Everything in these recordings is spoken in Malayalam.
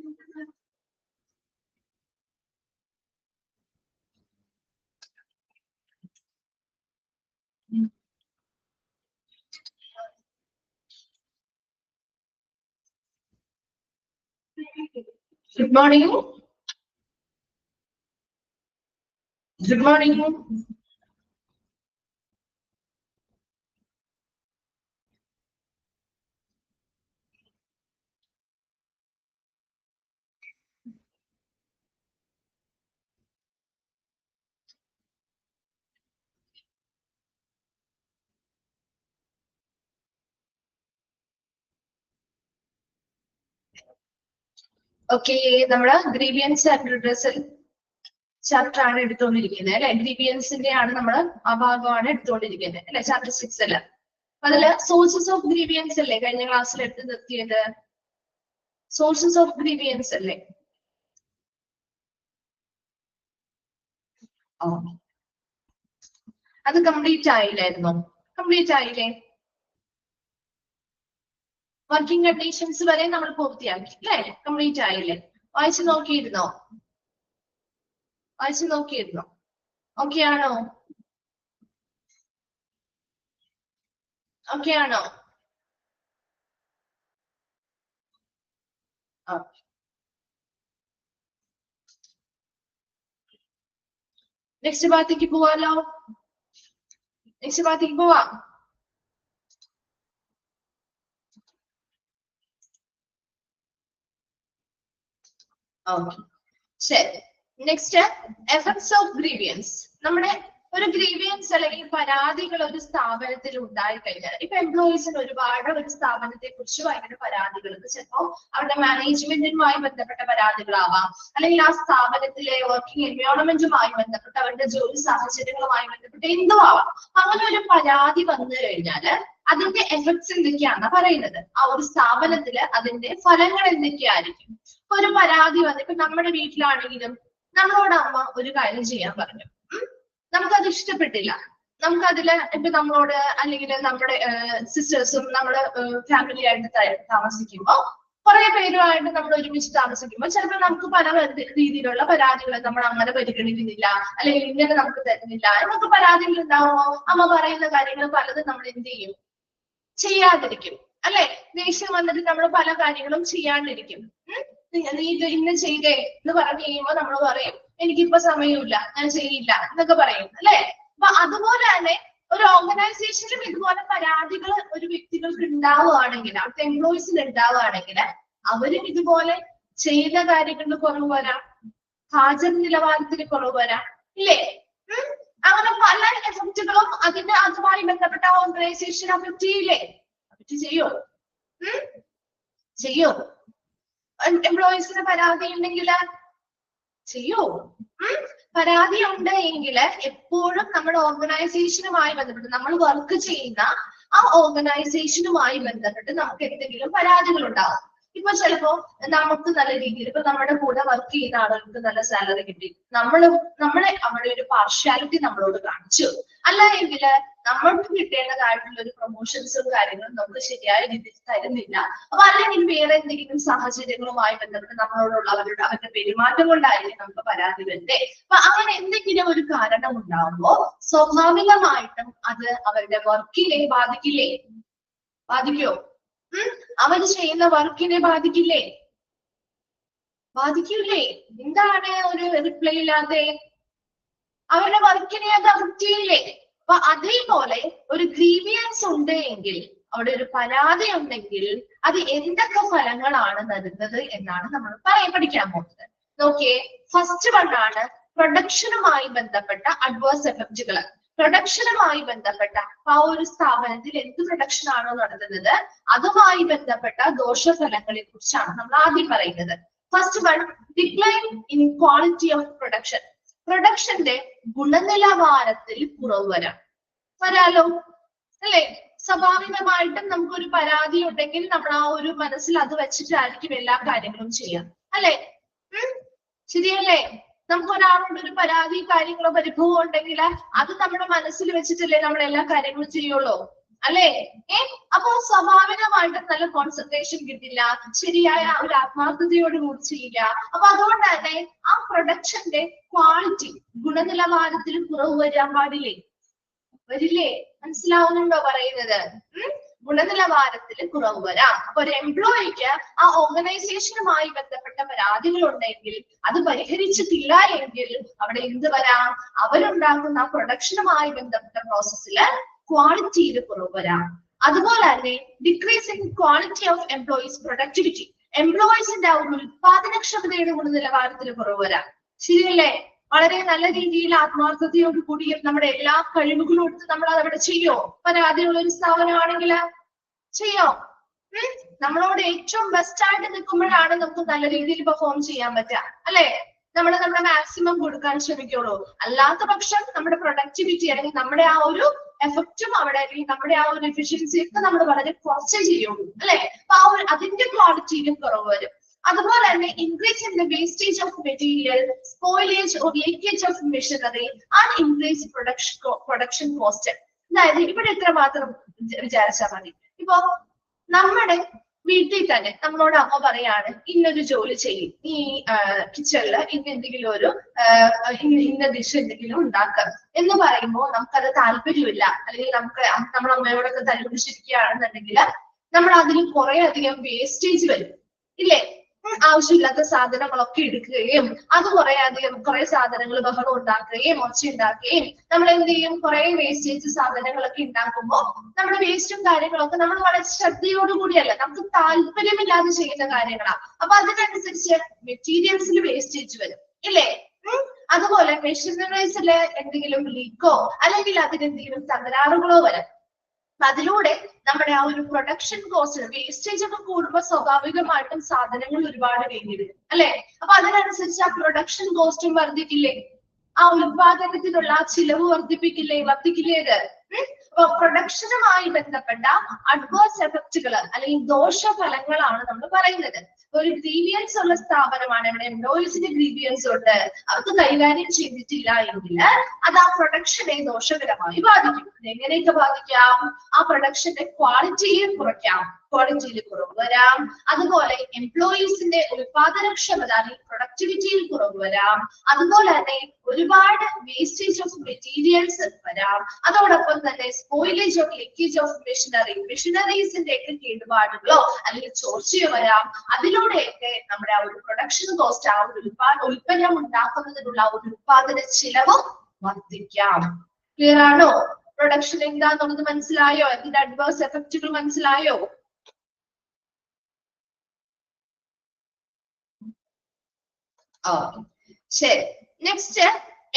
Good morning. Good morning. Okay, നമ്മുടെ ഗ്രീവിയൻസ് ആൻഡ് റിഡ്രസൽ ചാപ്റ്റർ ആണ് എടുത്തുകൊണ്ടിരിക്കുന്നത് അല്ലെ. ഗ്രീവിയൻസിന്റെ ആണ് നമ്മൾ ആ ഭാഗമാണ് എടുത്തുകൊണ്ടിരിക്കുന്നത് അല്ലെ, ചാപ്റ്റർ 6 അല്ല. അതില് സോഴ്സസ് ഓഫ് ഗ്രീവിയൻസ് അല്ലേ കഴിഞ്ഞ ക്ലാസ്സിൽ എടുത്ത് നിർത്തിയത്? സോഴ്സസ് ഓഫ് ഗ്രീവിയൻസ് അല്ലേ? അത് കംപ്ലീറ്റ് ആയില്ലായിരുന്നോ? കംപ്ലീറ്റ് ആയില്ലേ? വർക്കിംഗ് കണ്ടീഷൻസ് വരെ നമ്മൾ പൂർത്തിയാക്കി അല്ലേ? കംപ്ലീറ്റ് ആയില്ലേ? വായിച്ചു നോക്കിയിരുന്നോ? വായിച്ചു നോക്കിയിരുന്നോ? ഓക്കെ ആണോ? ഓക്കെ ആണോ? നെക്സ്റ്റ് ഭാഗത്തേക്ക് പോവാലോ. നെക്സ്റ്റ് ഭാഗത്തേക്ക് പോവാം. ഓക്കെ ശരി. Next effects of grievance. നമ്മുടെ ഒരു ഗ്രീവിയൻസ് അല്ലെങ്കിൽ പരാതികൾ ഒരു സ്ഥാപനത്തിൽ ഉണ്ടായി കഴിഞ്ഞാൽ, ഇപ്പൊ എംപ്ലോയീസിന് ഒരുപാട് ഒരു സ്ഥാപനത്തെ കുറിച്ച് ഭയങ്കര പരാതികളുണ്ട്. ചിലപ്പോൾ അവരുടെ മാനേജ്മെന്റുമായി ബന്ധപ്പെട്ട പരാതികളാവാം, അല്ലെങ്കിൽ ആ സ്ഥാപനത്തിലെ വർക്കിംഗ് എൻവയോൺമെന്റുമായി ബന്ധപ്പെട്ട് അവരുടെ ജോലി സാഹചര്യങ്ങളുമായി ബന്ധപ്പെട്ട് എന്തോ ആവാം. അങ്ങനെ ഒരു പരാതി വന്നു കഴിഞ്ഞാൽ അതിന്റെ എഫക്ട്സ് എന്തൊക്കെയാണെന്ന് പറയുന്നത്. ആ ഒരു സ്ഥാപനത്തില് അതിന്റെ ഫലങ്ങൾ എന്തൊക്കെയായിരിക്കും. ഇപ്പൊ ഒരു പരാതി വന്ന്, ഇപ്പൊ നമ്മുടെ വീട്ടിലാണെങ്കിലും നമ്മളോട് അമ്മ ഒരു കാര്യം ചെയ്യാൻ പറഞ്ഞു, നമുക്കത് ഇഷ്ടപ്പെട്ടില്ല. നമുക്കതില് ഇപ്പൊ നമ്മളോട് അല്ലെങ്കിൽ നമ്മുടെ സിസ്റ്റേഴ്സും നമ്മുടെ ഫാമിലി ആയിട്ട് താമസിക്കുമ്പോൾ, കുറെ പേരുമായിട്ട് നമ്മൾ ഒരുമിച്ച് താമസിക്കുമ്പോൾ ചിലപ്പോൾ നമുക്ക് പല രീതിയിലുള്ള പരാതികൾ, നമ്മൾ അങ്ങനെ പരിഗണിക്കുന്നില്ല അല്ലെങ്കിൽ ഇങ്ങനെ നമുക്ക് തരുന്നില്ല എന്നൊക്കെ പരാതികൾ ഉണ്ടാവുമോ? അമ്മ പറയുന്ന കാര്യങ്ങൾ പലതും നമ്മൾ എന്ത് ചെയ്യും? ചെയ്യാതിരിക്കും അല്ലെ. ദേഷ്യം വന്നിട്ട് നമ്മൾ പല കാര്യങ്ങളും ചെയ്യാണ്ടിരിക്കും. നീ ഇത് ഇന്ന് ചെയ്തേ എന്ന് പറഞ്ഞു കഴിയുമ്പോൾ നമ്മൾ പറയും എനിക്കിപ്പോ സമയമില്ല, ഞാൻ ചെയ്യില്ല എന്നൊക്കെ പറയും അല്ലെ. അപ്പൊ അതുപോലെ തന്നെ ഒരു ഓർഗനൈസേഷനിലും ഇതുപോലെ പരാതികൾ ഒരു വ്യക്തികൾക്ക് ഉണ്ടാവുകയാണെങ്കിൽ, അവിടുത്തെ എംപ്ലോയീസിന് ഉണ്ടാവുകയാണെങ്കിൽ, അവരും ഇതുപോലെ ചെയ്ത കാര്യങ്ങളിൽ കുറവ് വരാം, ഹാജർ നിലവാരത്തിൽ കുറവ് വരാം ഇല്ലേ. അങ്ങനെ പല എഫക്റ്റുകളും അതുമായി ബന്ധപ്പെട്ട ഓർഗനൈസേഷൻ അഫക്ട് ചെയ്യില്ലേ? അഫക്ട് ചെയ്യോ? ചെയ്യോ? എംപ്ലോയീസിന് പരാതി ഉണ്ടെങ്കിൽ ചെയ്യോ? പരാതി ഉണ്ട് എങ്കിൽ എപ്പോഴും നമ്മുടെ ഓർഗനൈസേഷനുമായി ബന്ധപ്പെട്ട്, നമ്മൾ വർക്ക് ചെയ്യുന്ന ആ ഓർഗനൈസേഷനുമായി ബന്ധപ്പെട്ട് നമുക്ക് എന്തെങ്കിലും പരാതികൾ ഉണ്ടാവും. ഇപ്പൊ ചിലപ്പോ നമുക്ക് നല്ല രീതിയിൽ, ഇപ്പൊ നമ്മുടെ കൂടെ വർക്ക് ചെയ്യുന്ന ആളുകൾക്ക് നല്ല സാലറി കിട്ടി, നമ്മളെ അവിടെ ഒരു പാർഷ്യാലിറ്റി നമ്മളോട് കാണിച്ചു, അല്ല എങ്കിൽ നമ്മൾക്ക് കിട്ടേണ്ടതായിട്ടുള്ള ഒരു പ്രൊമോഷൻസും കാര്യങ്ങളും നമുക്ക് ശരിയായ രീതിയിൽ തരുന്നില്ല. അപ്പൊ അല്ലെങ്കിൽ വേറെ എന്തെങ്കിലും സാഹചര്യങ്ങളുമായി ബന്ധപ്പെട്ട് നമ്മളോടുള്ള അവരുടെ പെരുമാറ്റം കൊണ്ടായിരിക്കും നമുക്ക് പരാതി വരുന്നത്. അപ്പൊ അങ്ങനെ എന്തെങ്കിലും ഒരു കാരണം ഉണ്ടാവുമ്പോ സ്വാഭാവികമായിട്ടും അത് അവരുടെ വർക്കിനെ ബാധിക്കില്ലേ? ബാധിക്കോ? അവര് ചെയ്യുന്ന വർക്കിനെ ബാധിക്കില്ലേ? ബാധിക്കില്ലേ? എന്താണ് ഒരു റിപ്ലൈ ഇല്ലാതെ? അവരുടെ വർക്കിനെ അത് അഫക്ട് ചെയ്യില്ലേ? അപ്പൊ അതേപോലെ ഒരു ഗ്രീവിയൻസ് ഉണ്ട് എങ്കിൽ, അവിടെ ഒരു പരാതി ഉണ്ടെങ്കിൽ അത് എന്തൊക്കെ ഫലങ്ങളാണ് നൽകുന്നത് എന്നാണ് നമ്മൾ പഠിക്കാൻ പോകുന്നത്. നോക്കിയേ, ഫസ്റ്റ് വണ്ണാണ് പ്രൊഡക്ഷനുമായി ബന്ധപ്പെട്ട അഡ്വേഴ്സ് എഫക്റ്റുകൾ. പ്രൊഡക്ഷനുമായി ബന്ധപ്പെട്ട ആ ഒരു സ്ഥാപനത്തിൽ എന്ത് പ്രൊഡക്ഷൻ ആണോ നടത്തുന്നത് അതുമായി ബന്ധപ്പെട്ട ദോഷഫലങ്ങളെ കുറിച്ചാണ് നമ്മൾ ആദ്യം പറയുന്നത്. First one, decline in quality of production. പ്രൊഡക്ഷന്റെ ഗുണനിലവാരത്തിൽ കുറവ് വരാലോ അല്ലെ. സ്വാഭാവികമായിട്ടും നമുക്കൊരു പരാതി ഉണ്ടെങ്കിൽ നമ്മൾ ആ ഒരു മനസ്സിൽ അത് വെച്ചിട്ടായിരിക്കും എല്ലാ കാര്യങ്ങളും ചെയ്യാം അല്ലെ. ശരിയല്ലേ? നമുക്ക് ഒരാളോട് ഒരു പരാതി കാര്യങ്ങളോ പരിഭവം ഉണ്ടെങ്കിൽ അത് നമ്മുടെ മനസ്സിൽ വെച്ചിട്ടല്ലേ നമ്മൾ എല്ലാ കാര്യങ്ങളും ചെയ്യുള്ളൂ അല്ലെ? അപ്പൊ സ്വാഭാവികമായിട്ടും നല്ല കോൺസെൻട്രേഷൻ കിട്ടില്ല, ശരിയായ ഒരു ആത്മാർത്ഥതയോട് കൂടി ചെയ്യില്ല. അപ്പൊ അതുകൊണ്ട് തന്നെ ആ പ്രൊഡക്ഷന്റെ ക്വാളിറ്റി, ഗുണനിലവാരത്തിൽ കുറവ് വരാൻ പാടില്ലേ? വരില്ലേ? മനസ്സിലാവുന്നുണ്ടോ പറയുന്നത്? ഗുണനിലവാരത്തിൽ കുറവ് വരാം. അപ്പൊ ഒരു എംപ്ലോയിക്ക് ആ ഓർഗനൈസേഷനുമായി ബന്ധപ്പെട്ട പരാതികൾ ഉണ്ടെങ്കിൽ അത് പരിഹരിച്ചിട്ടില്ല എങ്കിൽ അവിടെ എന്ത് വരാം? അവരുണ്ടാക്കുന്ന പ്രൊഡക്ഷനുമായി ബന്ധപ്പെട്ട പ്രോസസ്സില് ക്വാളിറ്റിയിൽ കുറവ് വരാം. അതുപോലെ തന്നെ decrease in quality of employees productivity, എംപ്ലോയീസിന്റെ ആ ഒരു ഉത്പാദനക്ഷമതയുടെ ഗുണനിലവാരത്തിൽ കുറവ് വരാം. ശരിയല്ലേ? വളരെ നല്ല രീതിയിൽ ആത്മാർത്ഥതയോട് കൂടിയും നമ്മുടെ എല്ലാ കഴിവുകളും എടുത്ത് നമ്മൾ അതവിടെ ചെയ്യോ? പരാതിയുള്ള ഒരു സ്ഥാപനമാണെങ്കിൽ ചെയ്യോ? നമ്മളോട് ഏറ്റവും ബെസ്റ്റ് ആയിട്ട് നിൽക്കുമ്പോഴാണ് നമുക്ക് നല്ല രീതിയിൽ പെർഫോം ചെയ്യാൻ പറ്റുക, അല്ലെ? നമ്മൾ നമ്മുടെ മാക്സിമം കൊടുക്കാൻ ശ്രമിക്കുള്ളൂ. അല്ലാത്ത പക്ഷം നമ്മുടെ പ്രൊഡക്ടിവിറ്റി അല്ലെങ്കിൽ നമ്മുടെ ആ ഒരു എഫക്റ്റും അവിടെ അല്ലെങ്കിൽ നമ്മുടെ ആ ഒരു എഫിഷ്യൻസി ഒക്കെ നമ്മൾ വളരെ കുറച്ചേ ചെയ്യുള്ളൂ, അല്ലെ? അപ്പൊ ആ ഒരു അതിന്റെ ക്വാളിറ്റിയിലും കുറവ് വരും. അതുപോലെ തന്നെ increase in the wastage of material, spoilage or leakage of machinery and increase production cost. അതായത് ഇവിടെ എത്ര മാത്രം വിചാരിച്ചാൽ മതി. ഇപ്പൊ നമ്മുടെ വീട്ടിൽ തന്നെ നമ്മളോട് അമ്മ പറയാണ് ഇന്നൊരു ജോലി ചെയ്യും, ഈ കിച്ചണില് ഇന്ന് എന്തെങ്കിലും ഒരു ഇന്ന ഡിഷ് എന്തെങ്കിലും ഉണ്ടാക്കുക എന്ന് പറയുമ്പോൾ നമുക്കത് താല്പര്യമില്ല, അല്ലെങ്കിൽ നമ്മുടെ അമ്മയോടൊക്കെ തല്ലുപിടിച്ചിരിക്കുകയാണെന്നുണ്ടെങ്കിൽ നമ്മൾ അതിൽ കുറെ അധികം വേസ്റ്റേജ് വരും, ഇല്ലേ? ആവശ്യമില്ലാത്ത സാധനങ്ങളൊക്കെ എടുക്കുകയും അത് കുറെ സാധനങ്ങൾ ബഹളം ഉണ്ടാക്കുകയും ഒച്ച ഉണ്ടാക്കുകയും നമ്മൾ എന്ത് ചെയ്യും? കുറെ വേസ്റ്റേജ് സാധനങ്ങളൊക്കെ ഉണ്ടാക്കുമ്പോൾ നമ്മുടെ വേസ്റ്റും കാര്യങ്ങളൊക്കെ നമ്മൾ വളരെ ശ്രദ്ധയോടുകൂടിയല്ല, നമുക്ക് താല്പര്യമില്ലാതെ ചെയ്യുന്ന കാര്യങ്ങളാണ്. അപ്പൊ അതിനനുസരിച്ച് മെറ്റീരിയൽസിൽ വേസ്റ്റേജ് വരും, ഇല്ലേ? അതുപോലെ മെഷീനറീസില് എന്തെങ്കിലും ലീക്കോ അല്ലെങ്കിൽ അതിനെന്തെങ്കിലും തകരാറുകളോ വരാം. അതിലൂടെ നമ്മുടെ ആ ഒരു പ്രൊഡക്ഷൻ കോസ്റ്റ്, വേസ്റ്റേജ് ഒക്കെ കൂടുമ്പോൾ സ്വാഭാവികമായിട്ടും സാധനങ്ങൾ ഒരുപാട് വേണ്ടി വരും, അല്ലെ? അപ്പൊ അതിനനുസരിച്ച് ആ പ്രൊഡക്ഷൻ കോസ്റ്റും വർദ്ധിക്കില്ലേ? ആ ഉത്പാദനത്തിനുള്ള ചിലവ് വർദ്ധിക്കില്ലേ ഇത്? അപ്പൊ പ്രൊഡക്ഷനുമായി ബന്ധപ്പെട്ട അഡ്വേഴ്സ് എഫക്റ്റുകൾ അല്ലെങ്കിൽ ദോഷഫലങ്ങളാണ് നമ്മൾ പറയുന്നത്. ഒരു ഗ്രീവിയൻസ് ഉള്ള സ്ഥാപനമാണ്, ഇവിടെ എംപ്ലോയീസിന്റെ ഗ്രീവിയൻസ് ഉണ്ട്, അവർക്ക് കൈകാര്യം ചെയ്തിട്ടില്ല എങ്കിൽ അത് ആ പ്രൊഡക്ഷനെ ദോഷകരമായി ബാധിക്കും. എങ്ങനെയൊക്കെ ബാധിക്കാം? ആ പ്രൊഡക്ഷന്റെ ക്വാളിറ്റിയിൽ കുറയ്ക്കാം, ക്വാളിറ്റിയിൽ കുറവ് വരാം. അതുപോലെ എംപ്ലോയീസിന്റെ ഉത്പാദനക്ഷമത അല്ലെങ്കിൽ പ്രൊഡക്ടിവിറ്റിയിൽ കുറവ് വരാം. അതുപോലെ തന്നെ ഒരുപാട് വേസ്റ്റേജ് ഓഫ് മെറ്റീരിയൽസ് വരാം. അതോടൊപ്പം തന്നെ സ്പോയിലേജ് ഓഫ് ലീക്കേജ് ഓഫ് മെഷീനറീസിന്റെ ഒക്കെ കേടുപാടുകളോ അല്ലെങ്കിൽ ചോർച്ചയോ വരാം. അതിലൂടെയൊക്കെ നമ്മുടെ ആ ഒരു പ്രൊഡക്ഷൻ കോസ്റ്റ്, ആ ഒരു ഉൽപ്പന്നം ഉണ്ടാക്കുന്നതിനുള്ള ഒരു ഉത്പാദന ചിലവും വർദ്ധിക്കാം. ക്ലിയർ ആണോ? പ്രൊഡക്ഷൻ എന്താന്നുള്ളത് മനസ്സിലായോ? അതിന്റെ അഡ്വേഴ്സ് എഫക്റ്റുകൾ മനസ്സിലായോ? ശരി, നെക്സ്റ്റ്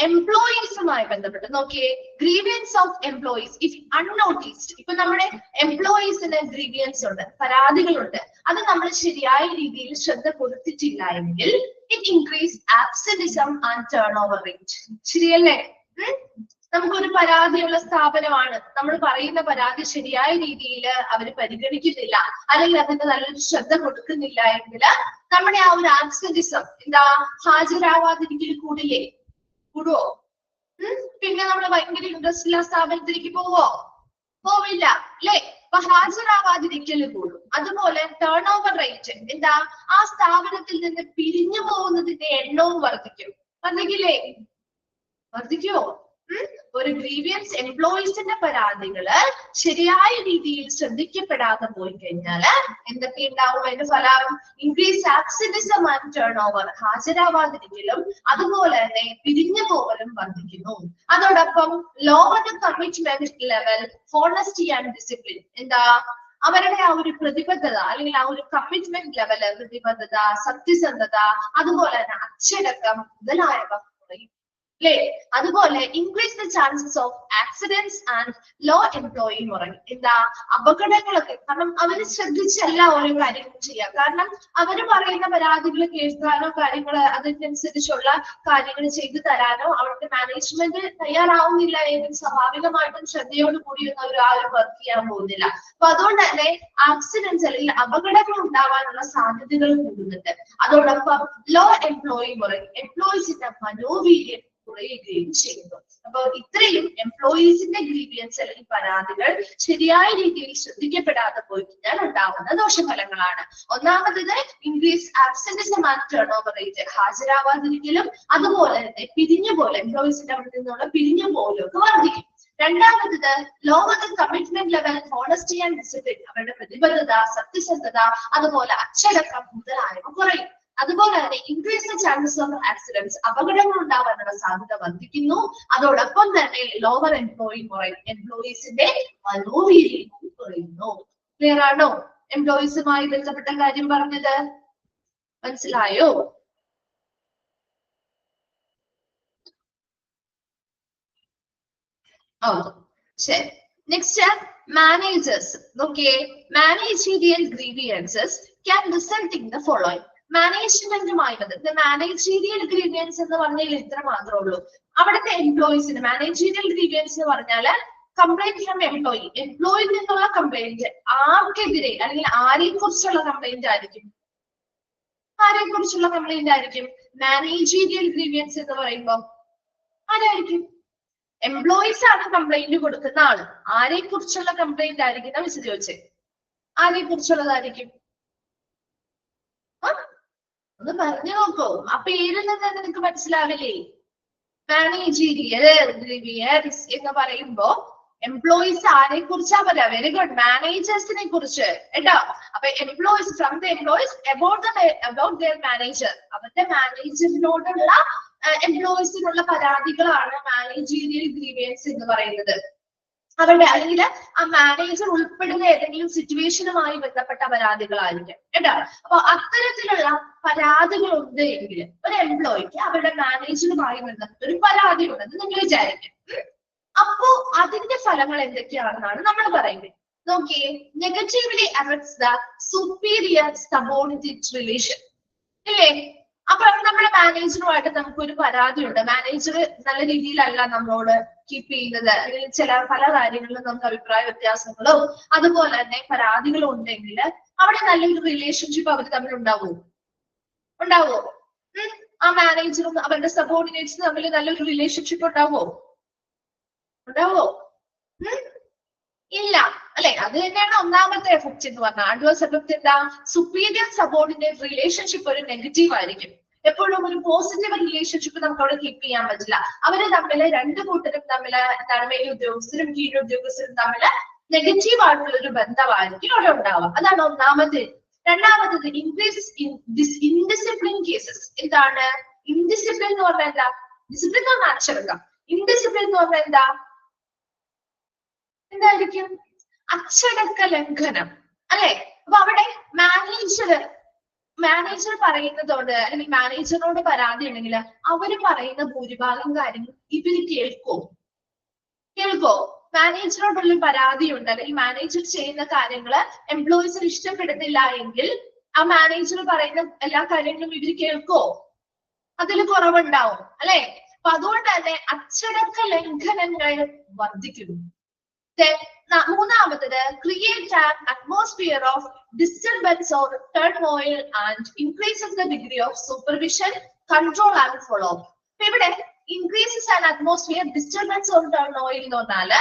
എംപ്ലോയീസുമായി ബന്ധപ്പെട്ട് നോക്കിയേ. Grievance of employees if unnoticed. ഇപ്പൊ നമ്മുടെ എംപ്ലോയീസിന് ഗ്രീവിയൻസ് ഉണ്ട്, പരാതികളുണ്ട്, അത് നമ്മൾ ശരിയായ രീതിയിൽ ശ്രദ്ധ കൊടുത്തിട്ടില്ല എങ്കിൽ it increase absenteeism and turnover rate. ശരിയല്ലേ? നമുക്കൊരു പരാതിയുള്ള സ്ഥാപനമാണ്, നമ്മൾ പറയുന്ന പരാതി ശരിയായ രീതിയിൽ അവർ പരിഗണിക്കുന്നില്ല അല്ലെങ്കിൽ അതിന് നല്ലൊരു ശ്രദ്ധ കൊടുക്കുന്നില്ല എങ്കിൽ നമ്മുടെ ആ ഒരു ആബ്സെന്റിസം, എന്താ, ഹാജരാവാതിരിക്കൽ കൂടുവോ? പിന്നെ നമ്മൾ ഭയങ്കര ഇൻട്രസ്റ്റ് ഉള്ള സ്ഥാപനത്തിലേക്ക് പോവില്ല, അല്ലെ? അപ്പൊ ഹാജരാവാതിരിക്കൽ കൂടും. അതുപോലെ ടേൺ ഓവർ റേറ്റ്, എന്താ, ആ സ്ഥാപനത്തിൽ നിന്ന് പിരിഞ്ഞു പോകുന്നതിന്റെ എണ്ണവും വർദ്ധിക്കില്ലേ? വർദ്ധിക്കുവോ? ഒരു ഗ്രീവിയൻസ് എംപ്ലോയീസിന്റെ പരാതികള് ശരിയായ രീതിയിൽ ശ്രദ്ധിക്കപ്പെടാതെ പോയി കഴിഞ്ഞാല് എന്തൊക്കെ ഉണ്ടാവും? അതിന്റെ ഫലം increase absenteeism and turn over, ഹാജരാവാതിരിക്കലും അതുപോലെ തന്നെ പിരിഞ്ഞു പോകലും വർദ്ധിക്കുന്നു. അതോടൊപ്പം lower commitment level, honesty and discipline, എന്താ, അവരുടെ ആ ഒരു പ്രതിബദ്ധത അല്ലെങ്കിൽ ആ ഒരു കമ്മിറ്റ്മെന്റ് ലെവല്, പ്രതിബദ്ധത, സത്യസന്ധത, അതുപോലെ തന്നെ അച്ചടക്കം മുതലായവ കുറയും, അല്ലേ? അതുപോലെ increase the chances of accidents and low employee എന്ന് പറയും. എന്താ, അപകടങ്ങളൊക്കെ, കാരണം അവര് ശ്രദ്ധിച്ചല്ല ഓരോ കാര്യങ്ങളും ചെയ്യാം. കാരണം അവര് പറയുന്ന പരാതികൾ കേൾക്കാനോ കാര്യങ്ങൾ അതിനനുസരിച്ചുള്ള കാര്യങ്ങൾ ചെയ്തു തരാനോ അവിടുത്തെ മാനേജ്മെന്റ് തയ്യാറാവുന്നില്ല എങ്കിൽ സ്വാഭാവികമായിട്ടും ശ്രദ്ധയോട് കൂടിയൊന്നും അവർ ആരും വർക്ക് ചെയ്യാൻ പോകുന്നില്ല. അപ്പൊ അതുകൊണ്ട് തന്നെ ആക്സിഡന്റ്സ് അല്ലെങ്കിൽ അപകടങ്ങൾ ഉണ്ടാവാനുള്ള സാധ്യതകൾ കൂടുന്നുണ്ട്. അതോടൊപ്പം ലോ എംപ്ലോയി പറയും, എംപ്ലോയീസിന്റെ മനോവീര്യം കുറയുകയും ചെയ്യുന്നു. അപ്പൊ ഇത്രയും എംപ്ലോയീസിന്റെ ഗ്രീവിയൻസ് അല്ലെങ്കിൽ പരാതികൾ ശരിയായ രീതിയിൽ ശ്രദ്ധിക്കപ്പെടാതെ പോയി കഴിഞ്ഞാൽ ഉണ്ടാവുന്ന ദോഷഫലങ്ങളാണ്. ഒന്നാമത്തത് increase absenteeism and turnover rate, ഹാജരാവാതിരിക്കലും അതുപോലെ തന്നെ പിരിഞ്ഞു പോലെ എംപ്ലോയീസിന്റെ അവിടെ നിന്നുള്ള പിരിഞ്ഞു പോലൊക്കെ വർദ്ധിക്കും. രണ്ടാമത്തത് lower commitment level, honesty and discipline, അവരുടെ പ്രതിബദ്ധത, സത്യസന്ധത, അതുപോലെ അച്ചടക്കം മുതലായവ കുറയും. അതുപോലെ തന്നെ increase the chances of accidents, അപകടങ്ങൾ ഉണ്ടാവാനുള്ള സാധ്യത വർദ്ധിക്കുന്നു. അതോടൊപ്പം തന്നെ ലോവർ എംപ്ലോയീസിന്റെ മനോവീര്യവും കുറയുന്നു. ക്ലിയർ ആണോ? എംപ്ലോയീസുമായി ബന്ധപ്പെട്ട കാര്യം പറഞ്ഞത് മനസ്സിലായോ? ശരി. Next managers. Okay, managerial grievances can result in the following. മാനേജ്മെന്റുമായി ബന്ധപ്പെട്ട് മാനേജീരിയൽ ഗ്രീവിയൻസ് എന്ന് പറഞ്ഞാൽ ഇത്ര മാത്രമേ ഉള്ളൂ. അവിടുത്തെ എംപ്ലോയീസിന് മാനേജീരിയൽ ഗ്രീവിയൻസ് എന്ന് പറഞ്ഞാല് കംപ്ലൈന്റ് ഫ്രം എംപ്ലോയിൽ നിന്നുള്ള കംപ്ലൈന്റ് ആർക്കെതിരെ അല്ലെങ്കിൽ ആരെ കുറിച്ചുള്ള കംപ്ലൈന്റ് ആയിരിക്കും? ആരെ കുറിച്ചുള്ള കംപ്ലൈന്റ് ആയിരിക്കും? മാനേജീരിയൽ ഗ്രീവിയൻസ് എന്ന് പറയുമ്പോൾ ആരായിരിക്കും? എംപ്ലോയീസ് ആണ് കംപ്ലൈന്റ് കൊടുക്കുന്ന ആള്. ആരെ കുറിച്ചുള്ള കംപ്ലൈന്റ് ആയിരിക്കും മിസ് ചോദിച്ചേ? ആരെ കുറിച്ചുള്ളതായിരിക്കും? ഒന്ന് പറഞ്ഞു നോക്കൂ. ആ പേരിൽ നിന്ന് നിനക്ക് മനസ്സിലാവില്ലേ? മാനേജീരിയൽ ഗ്രീവിയൻസ് എന്ന് പറയുമ്പോ എംപ്ലോയീസ് ആരെ കുറിച്ചാ പറയാ? വെരി ഗുഡ്, മാനേജേഴ്സിനെ കുറിച്ച് കേട്ടോ. അപ്പൊ employees from the employees about their manager, അവരുടെ മാനേജറിനോടുള്ള എംപ്ലോയീസിനുള്ള പരാതികളാണ് മാനേജീരിയൽ ഗ്രീവിയൻസ് എന്ന് പറയുന്നത്. അവരുടെ അല്ലെങ്കിൽ ആ മാനേജർ ഉൾപ്പെടുന്ന ഏതെങ്കിലും സിറ്റുവേഷനുമായി ബന്ധപ്പെട്ട പരാതികളായിരിക്കും കേട്ടോ. അപ്പൊ അത്തരത്തിലുള്ള പരാതികൾ ഉണ്ട് എങ്കിൽ ഒരു എംപ്ലോയിക്ക് അവരുടെ മാനേജറുമായി ബന്ധപ്പെട്ട ഒരു പരാതി ഉണ്ടെന്ന് നിങ്ങൾ വിചാരിക്കും. അപ്പോ അതിന്റെ ഫലങ്ങൾ എന്തൊക്കെയാണെന്നാണ് നമ്മൾ പറയുന്നത്. നോക്കിയേ, negatively affects the superior subordinate relation ഇല്ലേ? അപ്പൊ നമ്മുടെ മാനേജറുമായിട്ട് നമുക്ക് ഒരു പരാതി ഉണ്ട്. മാനേജർ നല്ല രീതിയിലല്ല നമ്മളോട് കീപ്പ് ചെയ്യുന്നത്, അല്ലെങ്കിൽ പല കാര്യങ്ങളിലും നമുക്ക് അഭിപ്രായ വ്യത്യാസങ്ങളോ അതുപോലെ തന്നെ പരാതികളോ ഉണ്ടെങ്കിൽ അവിടെ നല്ലൊരു റിലേഷൻഷിപ്പ് അവർ തമ്മിൽ ഉണ്ടാവുമോ? ആ മാനേജറും അവരുടെ സബോർഡിനേറ്റ്സും തമ്മിൽ നല്ലൊരു റിലേഷൻഷിപ്പ് ഉണ്ടാവോ? ഇല്ല അല്ലെ? അത് തന്നെയാണ് ഒന്നാമത്തെ എഫക്ട് എന്ന് പറഞ്ഞാൽ. അഡ്വേഴ്സ് എഫക്ട് എന്താ? സുപ്പീരിയർ സബോർഡിനേറ്റ് റിലേഷൻഷിപ്പ് ഒരു നെഗറ്റീവ് ആയിരിക്കും. എപ്പോഴും ഒരു പോസിറ്റീവ് റിലേഷൻഷിപ്പ് നമുക്ക് അവിടെ കീപ്പ് ചെയ്യാൻ പറ്റില്ല. അവര് തമ്മില് രണ്ടു കൂട്ടരും തമ്മില് എന്താണ്, മേലുദ്യോഗസ്ഥരും കീഴുദ്യോഗസ്ഥരും തമ്മില് നെഗറ്റീവ് ആയിട്ടുള്ള ഒരു ബന്ധമായിരിക്കും അവിടെ ഉണ്ടാവുക. അതാണ് ഒന്നാമത്തെ. രണ്ടാമത്തത് ഇൻക്രീസസ് ഇൻഡിസിപ്ലിൻ കേസസ്. എന്താണ് ഇൻഡിസിപ്ലിൻ എന്ന് പറഞ്ഞാൽ? എന്താ? ഡിസിപ്ലിൻ എന്ന് പറഞ്ഞാൽ അച്ചടക്കം. ഇൻഡിസിപ്ലിൻ എന്ന് പറഞ്ഞാൽ എന്താ? എന്തായിരിക്കും? അച്ചടക്ക ലംഘനം അല്ലെ? അപ്പൊ അവിടെ മാനേജർ പറയുന്നതോട് അല്ലെങ്കിൽ മാനേജറിനോട് പരാതി ഉണ്ടെങ്കിൽ അവര് പറയുന്ന ഭൂരിഭാഗം കാര്യങ്ങൾ ഇവര് കേൾക്കോ? മാനേജറിനോടുള്ള പരാതി ഉണ്ട് അല്ലെങ്കിൽ മാനേജർ ചെയ്യുന്ന കാര്യങ്ങള് എംപ്ലോയീസിന് ഇഷ്ടപ്പെടുന്നില്ല എങ്കിൽ ആ മാനേജർ പറയുന്ന എല്ലാ കാര്യങ്ങളും ഇവര് കേൾക്കോ? അതിൽ കുറവുണ്ടാവും അല്ലെ? അപ്പൊ അതുകൊണ്ട് തന്നെ അച്ചടക്ക ലംഘനങ്ങൾ വർദ്ധിക്കുന്നു. മൂന്നാമത്തത് create an atmosphere of disturbance or turmoil and increases the degree of supervision, control and follow up. ഇവിടെ increases an atmosphere, disturbance or turmoil എന്ന് പറഞ്ഞാല്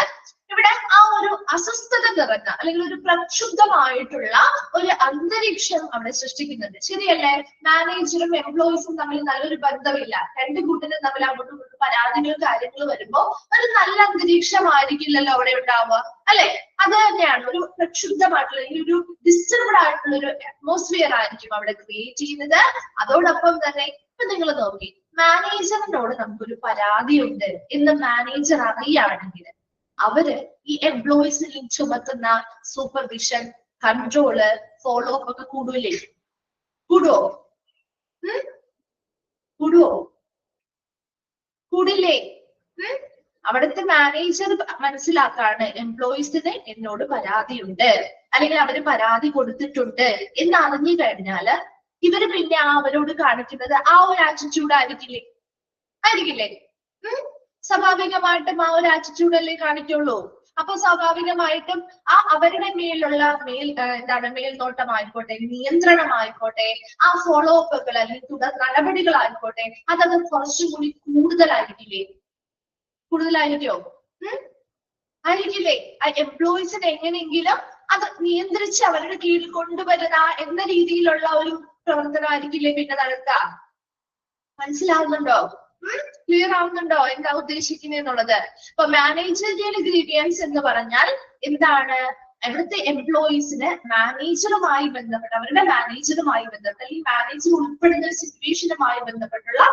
ഇവിടെ ആ ഒരു അസ്വസ്ഥത നിറഞ്ഞ അല്ലെങ്കിൽ ഒരു പ്രക്ഷുബ്ധമായിട്ടുള്ള ഒരു അന്തരീക്ഷം അവിടെ സൃഷ്ടിക്കുന്നുണ്ട്. ശരിയല്ലേ? മാനേജറും എംപ്ലോയീസും തമ്മിൽ നല്ലൊരു ബന്ധമില്ല, രണ്ടു കൂട്ടരും തമ്മിൽ അങ്ങോട്ടും ഇങ്ങോട്ടും പരാതികളും കാര്യങ്ങളും വരുമ്പോ ഒരു നല്ല അന്തരീക്ഷമായിരിക്കില്ലല്ലോ അവിടെ ഉണ്ടാവുക അല്ലെ? അത് തന്നെയാണ് ഒരു പ്രക്ഷുബ്ധമായിട്ടുള്ള ഒരു ഡിസ്റ്റർബ്ഡ് ആയിട്ടുള്ള ഒരു അറ്റ്മോസ്ഫിയർ ആയിരിക്കും അവിടെ ക്രിയേറ്റ് ചെയ്യുന്നത്. അതോടൊപ്പം തന്നെ ഇപ്പൊ നിങ്ങൾ നോക്കി, മാനേജറിനോട് നമുക്കൊരു പരാതിയുണ്ട് എന്ന് മാനേജർ അറിയുകയാണെങ്കിൽ അവര് ഈ എംപ്ലോയീസിൽ ചുമത്തുന്ന സൂപ്പർവിഷൻ, കൺട്രോള്, ഫോളോ അപ്പ് ഒക്കെ കൂടില്ലേ? അവിടുത്തെ മാനേജർ മനസ്സിലാക്കാണ് എംപ്ലോയീസിന് എന്നോട് പരാതിയുണ്ട് അല്ലെങ്കിൽ അവര് പരാതി കൊടുത്തിട്ടുണ്ട് എന്ന് അറിഞ്ഞു കഴിഞ്ഞാല് ഇവര് പിന്നെ അവരോട് കാണിക്കുന്നത് ആ ഒരു ആറ്റിറ്റ്യൂഡ് ആയിരിക്കില്ലേ? സ്വാഭാവികമായിട്ടും ആ ഒരു ആറ്റിറ്റ്യൂഡ് അല്ലേ കാണിക്കുള്ളൂ. അപ്പൊ സ്വാഭാവികമായിട്ടും അവരുടെ മേലുള്ള മേൽനോട്ടമായിക്കോട്ടെ, നിയന്ത്രണമായിക്കോട്ടെ, ആ ഫോളോ അപ്പുകൾ അല്ലെങ്കിൽ തുടർ നടപടികളായിക്കോട്ടെ, അതത് കുറച്ചും കൂടി കൂടുതലായിരിക്കോ? ആയിരിക്കില്ലേ? ആ എംപ്ലോയീസിനെ എങ്ങനെയെങ്കിലും അത് നിയന്ത്രിച്ച് അവരുടെ കീഴിൽ കൊണ്ടുവരുന്ന എന്ന രീതിയിലുള്ള ഒരു പ്രവർത്തനമായിരിക്കില്ലേ പിന്നെ നടക്കുക? മനസ്സിലാവുന്നുണ്ടോ? ക്ലിയർ ആവുന്നുണ്ടോ എന്താ ഉദ്ദേശിക്കുന്നതെന്നുള്ളത്? ഇപ്പൊ മാനേജറിയൽ ഗ്രീവിയൻസ് എന്ന് പറഞ്ഞാൽ എന്താണ്? അവിടുത്തെ എംപ്ലോയീസിന് മാനേജറുമായി ബന്ധപ്പെട്ട്, അവരുടെ മാനേജറുമായി ബന്ധപ്പെട്ട്, അല്ലെങ്കിൽ മാനേജർ ഉൾപ്പെടുന്ന സിറ്റുവേഷനുമായി ബന്ധപ്പെട്ടുള്ള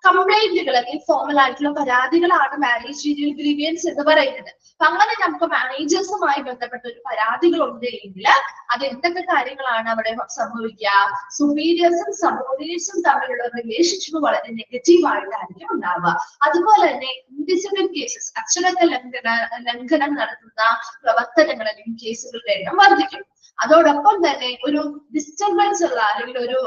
കംപ്ലൈന്റുകൾ അല്ലെങ്കിൽ ഫോർമൽ ആയിട്ടുള്ള പരാതികളാണ് മാനേജറിയൽ ഗ്രീവിയൻസ് എന്ന് പറയുന്നത്. അപ്പൊ അങ്ങനെ നമുക്ക് മാനേജേഴ്സുമായി ബന്ധപ്പെട്ട ഒരു പരാതികൾ ഉണ്ട് എങ്കിൽ അത് എന്തൊക്കെ കാര്യങ്ങളാണ് അവിടെ സംഭവിക്കുക? സുപ്പീരിയേഴ്സും സബോർഡിനേറ്റ്സും തമ്മിലുള്ള റിലേഷൻഷിപ്പ് വളരെ നെഗറ്റീവ് ആയിട്ടായിരിക്കും ഉണ്ടാവുക. അതുപോലെ തന്നെ ഇൻഡിസിപ്ലിൻ കേസസ്, അച്ചടക്ക ലംഘനം നടത്തുന്ന പ്രവർത്തനങ്ങൾ അല്ലെങ്കിൽ കേസുകളുടെ എണ്ണം വർദ്ധിക്കും. അതോടൊപ്പം തന്നെ ഒരു ഡിസ്റ്റർബൻസ് ഉള്ള അല്ലെങ്കിൽ ഒരു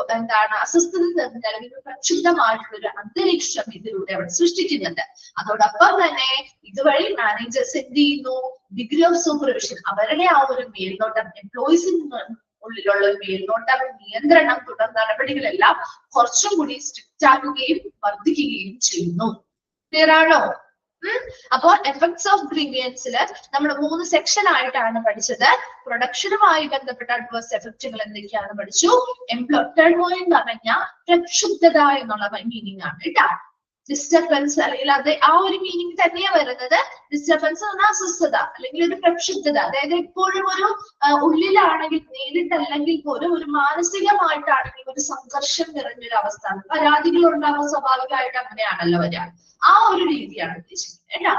അസ്വസ്ഥത നിറഞ്ഞ അല്ലെങ്കിൽ പ്രക്ഷുബ്ധമായിട്ടുള്ള ഒരു അന്തരീക്ഷം ഇതിലൂടെ അവിടെ സൃഷ്ടിക്കുന്നുണ്ട്. അതോടൊപ്പം തന്നെ ഇതുവഴി മാനേജേഴ്സ് എന്ത് ചെയ്യുന്നു? ഡിഗ്രി ഓഫ് സൂപ്പർവിഷൻ, അവരുടെ ആ ഒരു മേൽനോട്ടം, എംപ്ലോയീസിന് ഉള്ളിലുള്ള ഒരു മേൽനോട്ടം, നിയന്ത്രണം, തുടർ നടപടികളെല്ലാം കുറച്ചും കൂടി സ്ട്രിക്റ്റ് ആക്കുകയും വർദ്ധിക്കുകയും ചെയ്യുന്നു. ക്ലിയർ ആണോ? അപ്പോൾ എഫക്ട്സ് ഓഫ് ഗ്രീവിയൻസില് നമ്മൾ 3 സെക്ഷൻ ആയിട്ടാണ് പഠിച്ചത്. പ്രൊഡക്ഷനുമായി ബന്ധപ്പെട്ട അഡ്വേഴ്സ് എഫക്റ്റുകൾ എന്തൊക്കെയാണ് പഠിച്ചു. ടേൺമോയിൽ എന്ന് പറഞ്ഞാൽ പ്രക്ഷുബ്ധത എന്നുള്ള മീനിങ് ആണ് കേട്ടോ. ഡിസ്റ്റർബൻസ് അല്ലെങ്കിൽ അത് ആ ഒരു മീനിങ് തന്നെയാണ് വരുന്നത്. ഡിസ്റ്റർബൻസ് എന്ന് പറഞ്ഞാൽ അസ്വസ്ഥത അല്ലെങ്കിൽ ഒരു പ്രക്ഷുബ്ധത, അതായത് എപ്പോഴും ഒരു ഉള്ളിലാണെങ്കിൽ നേരിട്ടല്ലെങ്കിൽ പോലും ഒരു മാനസികമായിട്ടാണെങ്കിൽ ഒരു സംഘർഷം നിറഞ്ഞൊരു അവസ്ഥ. പരാതികൾ ഉണ്ടാകുന്ന സ്വാഭാവികമായിട്ട് അങ്ങനെയാണല്ലോ വരിക. ആ ഒരു രീതിയാണ് ഉദ്ദേശിക്കുന്നത് കേട്ടോ.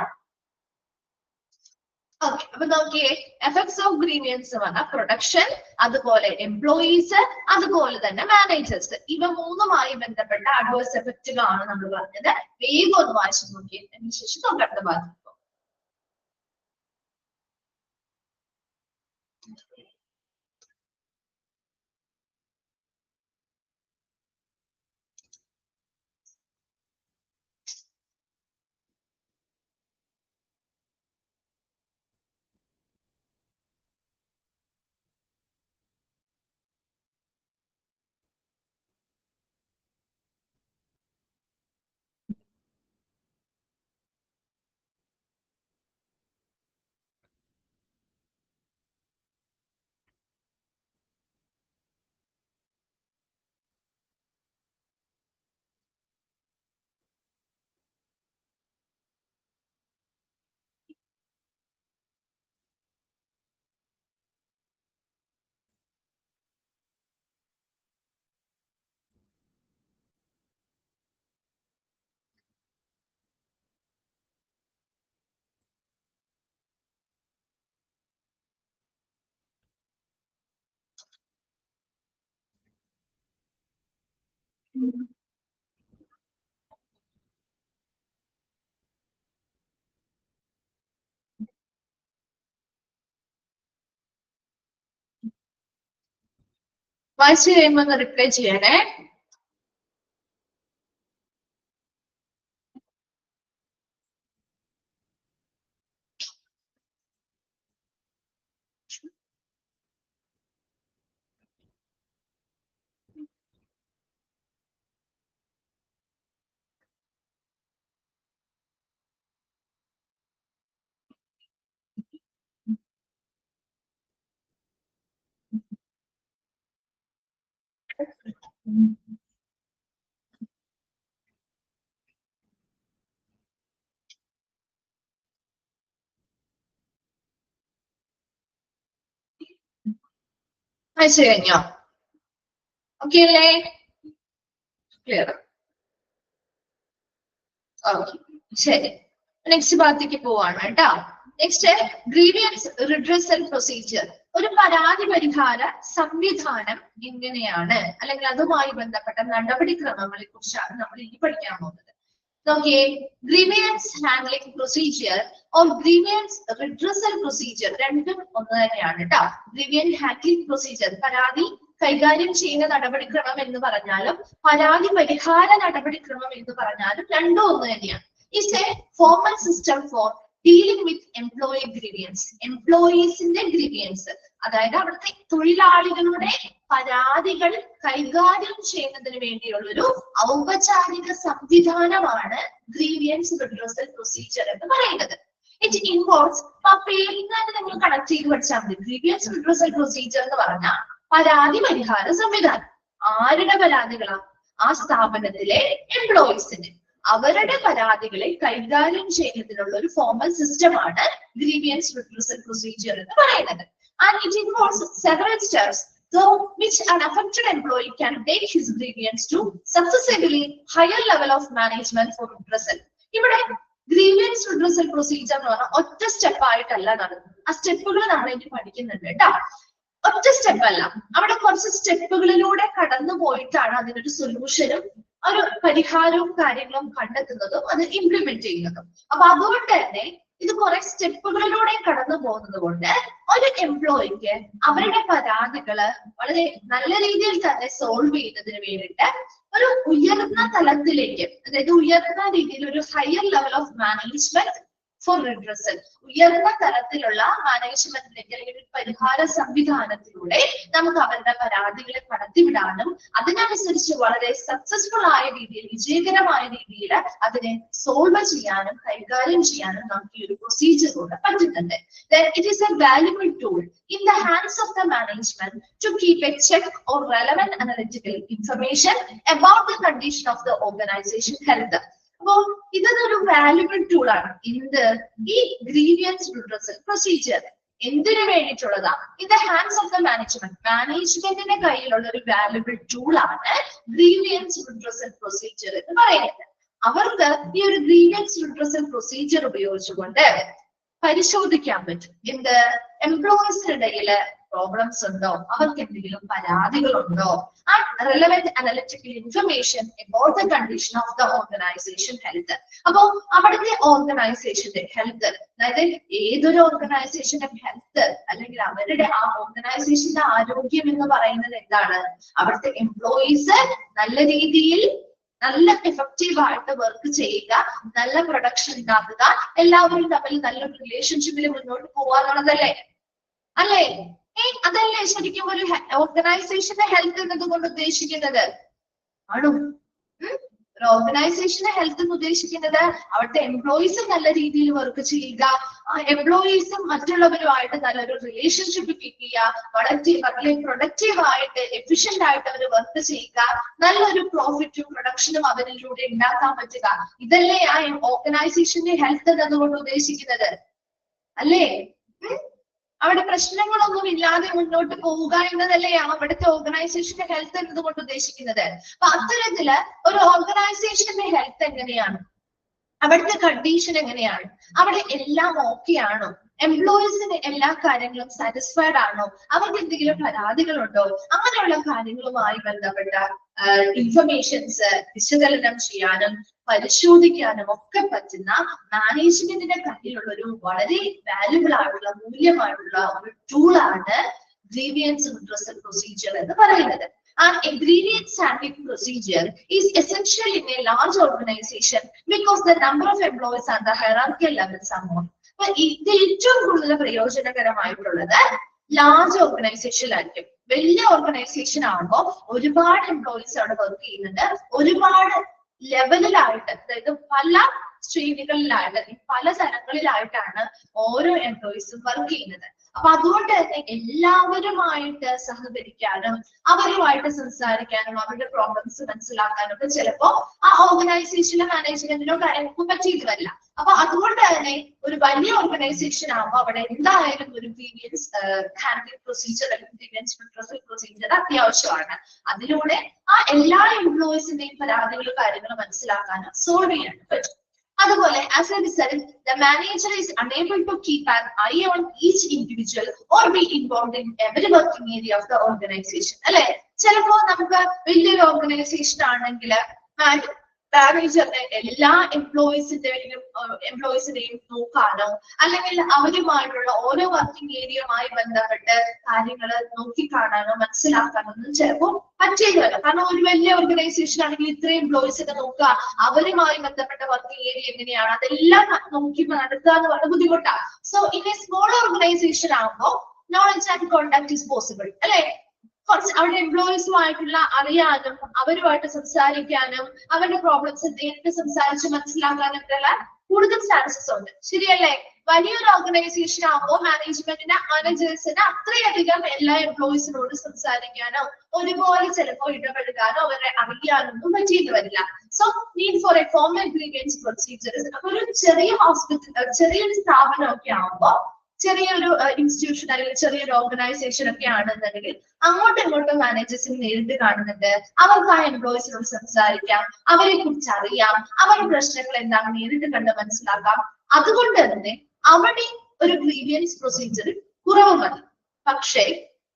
ഓക്കെ, അപ്പൊ നോക്കിയേ, എഫക്ട്സ് ഓഫ് ഗ്രീവിയൻസ് പറഞ്ഞാൽ പ്രൊഡക്ഷൻ, അതുപോലെ എംപ്ലോയീസ്, അതുപോലെ തന്നെ മാനേജേഴ്സ്. ഇവ 3മായി ബന്ധപ്പെട്ട അഡ്വേഴ്സ് എഫക്റ്റുകളാണ് നമ്മൾ പറഞ്ഞത്. വേഗം ഒന്ന് വായിച്ചു നോക്കിയേ, അതിനുശേഷം നമുക്ക് അടുത്ത ഭാഗത്ത് പോകാം. വായിച്ചു കഴിയുമ്പോൾ ഒന്ന് റിപ്ലൈ ചെയ്യണേ. വായിച്ചു കഴിഞ്ഞോ? ഓക്കെ അല്ലേ? ക്ലിയർ? ഓക്കെ, ശരി. നെക്സ്റ്റ് ഭാഗത്തേക്ക് പോവാണ് കേട്ടോ. Next, grievance redressal procedure. ഒരു പരാതി പരിഹാര സംവിധാനം എങ്ങനെയാണ്, അല്ലെങ്കിൽ അതുമായി ബന്ധപ്പെട്ട നടപടിക്രമങ്ങളെ കുറിച്ചാണ് നമ്മൾ ഇനി പഠിക്കാൻ പോകുന്നത്. നോക്കിയേ, grievance handling procedure or grievance redressal procedure രണ്ടും ഒന്ന് തന്നെയാണ് കേട്ടോ. ഗ്രീവിയൻസ് ഹാൻഡ്ലിംഗ് പ്രൊസീജിയർ, പരാതി കൈകാര്യം ചെയ്യുന്ന നടപടിക്രമം എന്ന് പറഞ്ഞാലും പരാതി പരിഹാര നടപടിക്രമം എന്ന് പറഞ്ഞാലും രണ്ടും ഒന്ന് തന്നെയാണ്. Is a formal system for dealing with employee grievance, എംപ്ലോയീസിന്റെ ഗ്രീവിയൻസ്, അതായത് അവിടുത്തെ തൊഴിലാളികളുടെ പരാതികൾ കൈകാര്യം ചെയ്യുന്നതിന് വേണ്ടിയുള്ള ഒരു ഔപചാരിക സംവിധാനമാണ് ഗ്രീവിയൻസ് റിഡ്രസൽ പ്രൊസീജിയർ എന്ന് പറയുന്നത്. ഇറ്റ് ഇൻവോൾവ്സ്, ആ പേരിൽ തന്നെ നിങ്ങൾ കണക്ട് ചെയ്ത് പഠിച്ചാൽ മതി. ഗ്രീവിയൻസ് റിഡ്രസൽ പ്രൊസീജിയർ എന്ന് പറഞ്ഞാൽ പരാതി പരിഹാര സംവിധാനം. ആരുടെ പരാതികളാണ്? ആ സ്ഥാപനത്തിലെ എംപ്ലോയീസിന്റെ, അവരുടെ പരാതികളെ കൈകാര്യം ചെയ്യുന്നതിനുള്ള ഒരു ഫോർമൽ സിസ്റ്റമാണ് ഗ്രീവിയൻസ് റിഡ്രസൽ പ്രൊസീജിയർ എന്ന് പറയുന്നത്. And it involves several steps through which an affected employee can take his grievance to successively higher level of management for redressal. ഇവിടെ ഗ്രീവിയൻസ് റിഡ്രസൽ പ്രൊസീജിയർ എന്ന് പറഞ്ഞാൽ ഒറ്റ സ്റ്റെപ്പ് ആയിട്ടല്ല നടക്കുന്നത്. ആ സ്റ്റെപ്പുകൾ നമ്മൾ ഇനി പഠിക്കുന്നുണ്ട് കേട്ടോ. ഒറ്റ സ്റ്റെപ്പ് അല്ല, അവിടെ കുറച്ച് സ്റ്റെപ്പുകളിലൂടെ കടന്നു പോയിട്ടാണ് അതിനൊരു സൊല്യൂഷനും ഒരു പരിഹാരവും കാര്യങ്ങളും കണ്ടെത്തുന്നതും അത് ഇംപ്ലിമെന്റ് ചെയ്യുന്നതും. അപ്പൊ അതുകൊണ്ട് തന്നെ ഇത് കുറെ സ്റ്റെപ്പുകളിലൂടെ കടന്നു പോകുന്നത് കൊണ്ട് ഒരു എംപ്ലോയിക്ക് അവരുടെ പരാതികള് വളരെ നല്ല രീതിയിൽ തന്നെ സോൾവ് ചെയ്യുന്നതിന് വേണ്ടിയിട്ട് ഒരു ഉയർന്ന തലത്തിലേക്ക്, അതായത് ഉയർന്ന രീതിയിൽ ഒരു higher level of management for redressal, ഉയർന്ന തലത്തിലുള്ള മാനേജ്മെന്റിലേക്ക് അല്ലെങ്കിൽ ഒരു പരിഹാര സംവിധാനത്തിലൂടെ നമുക്ക് അവരുടെ പരാതികളെ കടത്തിവിടാനും അതിനനുസരിച്ച് വളരെ സക്സസ്ഫുൾ ആയ രീതിയിൽ, വിജയകരമായ രീതിയിൽ അതിനെ സോൾവ് ചെയ്യാനും കൈകാര്യം ചെയ്യാനും നമുക്ക് ഈ ഒരു പ്രൊസീജിയർ കൊണ്ട് പറ്റുന്നുണ്ട്. Then it is a valuable tool in the hands of the management to keep a check or relevant analytical information about the condition of the organization health. അപ്പോ ഇതൊരു വാല്യുബിൾ ടൂൾ ആണ്. ഈ ഗ്രീവിയൻസ് റിഡ്രസൽ പ്രൊസീജിയർ എന്തിനു വേണ്ടിയിട്ടുള്ളതാ? In the hands of the management, മാനേജ്മെന്റിന്റെ കയ്യിലുള്ള ഒരു വാല്യുബിൾ ടൂൾ ആണ് ഗ്രീവിയൻസ് റിഡ്രസൽ പ്രൊസീജിയർ എന്ന് പറയുന്നത്. അവർക്ക് ഈ ഒരു ഗ്രീവിയൻസ് റിഡ്രസൽ പ്രൊസീജിയർ ഉപയോഗിച്ചുകൊണ്ട് പരിശോധിക്കാൻ പറ്റും എന്ത് എംപ്ലോയീസിനിടയില് പ്രോബ്ലംസ് ഉണ്ടോ, അവർക്ക് എന്തെങ്കിലും പരാതികളുണ്ടോ, and relevant analytical information about the condition of the organisation health. അപ്പോ അവിടുത്തെ ഓർഗനൈസേഷന്റെ ഹെൽത്ത്, അതായത് ഏതൊരു ഓർഗനൈസേഷന്റെ ഹെൽത്ത് അല്ലെങ്കിൽ അവരുടെ ആ ഓർഗനൈസേഷന്റെ ആരോഗ്യം എന്ന് പറയുന്നത് എന്താണ്? അവിടുത്തെ എംപ്ലോയീസ് നല്ല രീതിയിൽ നല്ല എഫക്റ്റീവ് ആയിട്ട് വർക്ക് ചെയ്യുക, നല്ല പ്രൊഡക്ഷൻ ഉണ്ടാക്കുക, എല്ലാവരും തമ്മിൽ നല്ലൊരു റിലേഷൻഷിപ്പിൽ മുന്നോട്ട് പോവാന്നുള്ളതല്ലേ? അല്ലേ? അതല്ലേ ശരിക്കും ഒരു ഓർഗനൈസേഷന്റെ ഹെൽത്ത് എന്നതുകൊണ്ട് ഉദ്ദേശിക്കുന്നത്? ആണോ? ഒരു ഓർഗനൈസേഷന്റെ ഹെൽത്ത് എന്ന് ഉദ്ദേശിക്കുന്നത് അവിടുത്തെ എംപ്ലോയീസും നല്ല രീതിയിൽ വർക്ക് ചെയ്യുക, എംപ്ലോയീസും മറ്റുള്ളവരുമായിട്ട് നല്ലൊരു റിലേഷൻഷിപ്പ് കീപ്പ് ചെയ്യുക, വളരെ പ്രൊഡക്റ്റീവ് ആയിട്ട് എഫിഷ്യന്റ് ആയിട്ട് അവർ വർക്ക് ചെയ്യുക, നല്ലൊരു പ്രോഫിറ്റും പ്രൊഡക്ഷനും അവരിലൂടെ ഉണ്ടാക്കാൻ പറ്റുക. ഇതല്ലേ ആ ഓർഗനൈസേഷന്റെ ഹെൽത്ത് എന്നതുകൊണ്ട് ഉദ്ദേശിക്കുന്നത്? അല്ലേ? അവിടെ പ്രശ്നങ്ങളൊന്നും ഇല്ലാതെ മുന്നോട്ട് പോവുക എന്നതല്ലേ അവിടുത്തെ ഓർഗനൈസേഷന്റെ ഹെൽത്ത് എന്നതുകൊണ്ട് ഉദ്ദേശിക്കുന്നത്. അപ്പൊ അത്തരത്തില് ഒരു ഓർഗനൈസേഷന്റെ ഹെൽത്ത് എങ്ങനെയാണ്? അവിടുത്തെ കണ്ടീഷൻ എങ്ങനെയാണ്? അവിടെ എല്ലാം ഓക്കെ ആണോ? എംപ്ലോയീസിന് എല്ലാ കാര്യങ്ങളും സാറ്റിസ്ഫൈഡ് ആണോ? അവർക്ക് എന്തെങ്കിലും പരാതികളുണ്ടോ? അങ്ങനെയുള്ള കാര്യങ്ങളുമായി ബന്ധപ്പെട്ട ഇൻഫർമേഷൻസ് വിശകലനം ചെയ്യാനും പരിശോധിക്കാനും ഒക്കെ പറ്റുന്ന മാനേജ്മെന്റിന്റെ കയ്യിലുള്ള ഒരു വളരെ വാല്യുബിൾ ആയിട്ടുള്ള മൂല്യമായിട്ടുള്ള ഒരു ടൂളാണ് ഗ്രീവിയൻസ് റിഡ്രസൽ പ്രൊസീജിയർ എന്ന് പറയുന്നത്. And a grievance handling procedure is essential in a large organization because the number of employees and the hierarchical levels are more. അപ്പൊ ഇത് ഏറ്റവും കൂടുതൽ പ്രയോജനകരമായിട്ടുള്ളത് ലാർജ് ഓർഗനൈസേഷനിലായിരിക്കും. വലിയ ഓർഗനൈസേഷൻ ആകുമ്പോൾ ഒരുപാട് എംപ്ലോയീസ് അവിടെ വർക്ക് ചെയ്യുന്നുണ്ട്, ഒരുപാട് ലെവലിലായിട്ട്, അതായത് പല ശ്രേണികളിലായിട്ട്, പല തലങ്ങളിലായിട്ടാണ് ഓരോ എംപ്ലോയീസും വർക്ക് ചെയ്യുന്നത്. അപ്പൊ അതുകൊണ്ട് തന്നെ എല്ലാവരുമായിട്ട് സഹകരിക്കാനും അവരുമായിട്ട് സംസാരിക്കാനും അവരുടെ പ്രോബ്ലംസ് മനസ്സിലാക്കാനും ഒക്കെ ചിലപ്പോ ആ ഓർഗനൈസേഷനിലെ മാനേജ്മെന്റിനോ കാര്യങ്ങൾക്കും പറ്റിയിട്ട് വരില്ല. അപ്പൊ അതുകൊണ്ട് തന്നെ ഒരു വലിയ ഓർഗനൈസേഷൻ ആകുമ്പോൾ അവിടെ എന്തായാലും ഒരു ഗ്രീവിയൻസ് ഹാൻഡ്ലിംഗ് പ്രൊസീജിയർ അല്ലെങ്കിൽ ഗ്രീവിയൻസ് റിഡ്രസൽ പ്രൊസീജിയർ അത്യാവശ്യമാണ്. അതിലൂടെ ആ എല്ലാ എംപ്ലോയീസിന്റെയും പരാതികളും കാര്യങ്ങളും മനസ്സിലാക്കാനും സോൾവ് ചെയ്യാനും പറ്റും. അതുപോലെ as a result, the manager is unable to keep an eye on each individual or be involved in every working area of the organization. അല്ലെ? ചിലപ്പോ നമുക്ക് വലിയൊരു ഓർഗനൈസേഷൻ ആണെങ്കിൽ മാനേജറിനെ എല്ലാ എംപ്ലോയീസിനെയും നോക്കാനോ അല്ലെങ്കിൽ അവരുമായിട്ടുള്ള ഓരോ വർക്കിംഗ് ഏരിയയുമായി ബന്ധപ്പെട്ട് കാര്യങ്ങൾ നോക്കിക്കാണാനോ മനസ്സിലാക്കാനോ ഒന്നും ചിലപ്പോൾ പറ്റില്ല. കാരണം ഒരു വലിയ ഓർഗനൈസേഷൻ ആണെങ്കിൽ ഇത്രയും എംപ്ലോയീസിനെ നോക്കുക, അവരുമായി ബന്ധപ്പെട്ട വർക്കിംഗ് ഏരിയ എങ്ങനെയാണ് അതെല്ലാം നോക്കി നടത്തുക എന്ന് പറയുന്നത് ബുദ്ധിമുട്ടാണ്. So in a small organisation ആകുമ്പോൾ knowledge and contact is possible അല്ലെ. കുറച്ച് അവരുടെ എംപ്ലോയീസുമായിട്ടുള്ള അറിയാനും അവരുമായിട്ട് സംസാരിക്കാനും അവരുടെ പ്രോബ്ലംസ് നേരിട്ട് സംസാരിച്ച് മനസ്സിലാക്കാനൊക്കെയുള്ള കൂടുതൽ ചാൻസസ് ഉണ്ട്. ശരിയല്ലേ? വലിയൊരു ഓർഗനൈസേഷൻ ആകുമ്പോൾ മാനേജേഴ്സിന് അത്രയധികം എല്ലാ എംപ്ലോയീസിനോട് സംസാരിക്കാനോ ഒരുപോലെ ചിലപ്പോൾ ഇടപെടുക്കാനോ അവരെ അറിയാനൊന്നും പറ്റിയിട്ട് വരില്ല. So need for A formal grievance procedure. അപ്പൊ ഒരു ചെറിയ ചെറിയൊരു സ്ഥാപനമൊക്കെ ആകുമ്പോൾ ചെറിയൊരു ഇൻസ്റ്റിറ്റ്യൂഷൻ അല്ലെങ്കിൽ ചെറിയൊരു ഓർഗനൈസേഷൻ ഒക്കെ ആണെന്നുണ്ടെങ്കിൽ അങ്ങോട്ടും ഇങ്ങോട്ടും മാനേജേഴ്സിന് നേരിട്ട് കാണുന്നുണ്ട്, അവർക്ക് ആ എംപ്ലോയീസിനോട് സംസാരിക്കാം, അവരെ കുറിച്ച് അറിയാം, അവരുടെ പ്രശ്നങ്ങൾ എന്താണ് നേരിട്ട് കണ്ട് മനസ്സിലാക്കാം. അതുകൊണ്ട് തന്നെ അവിടെ ഒരു ഗ്രീവിയൻസ് പ്രൊസീജിയർ കുറവ് മതി. പക്ഷേ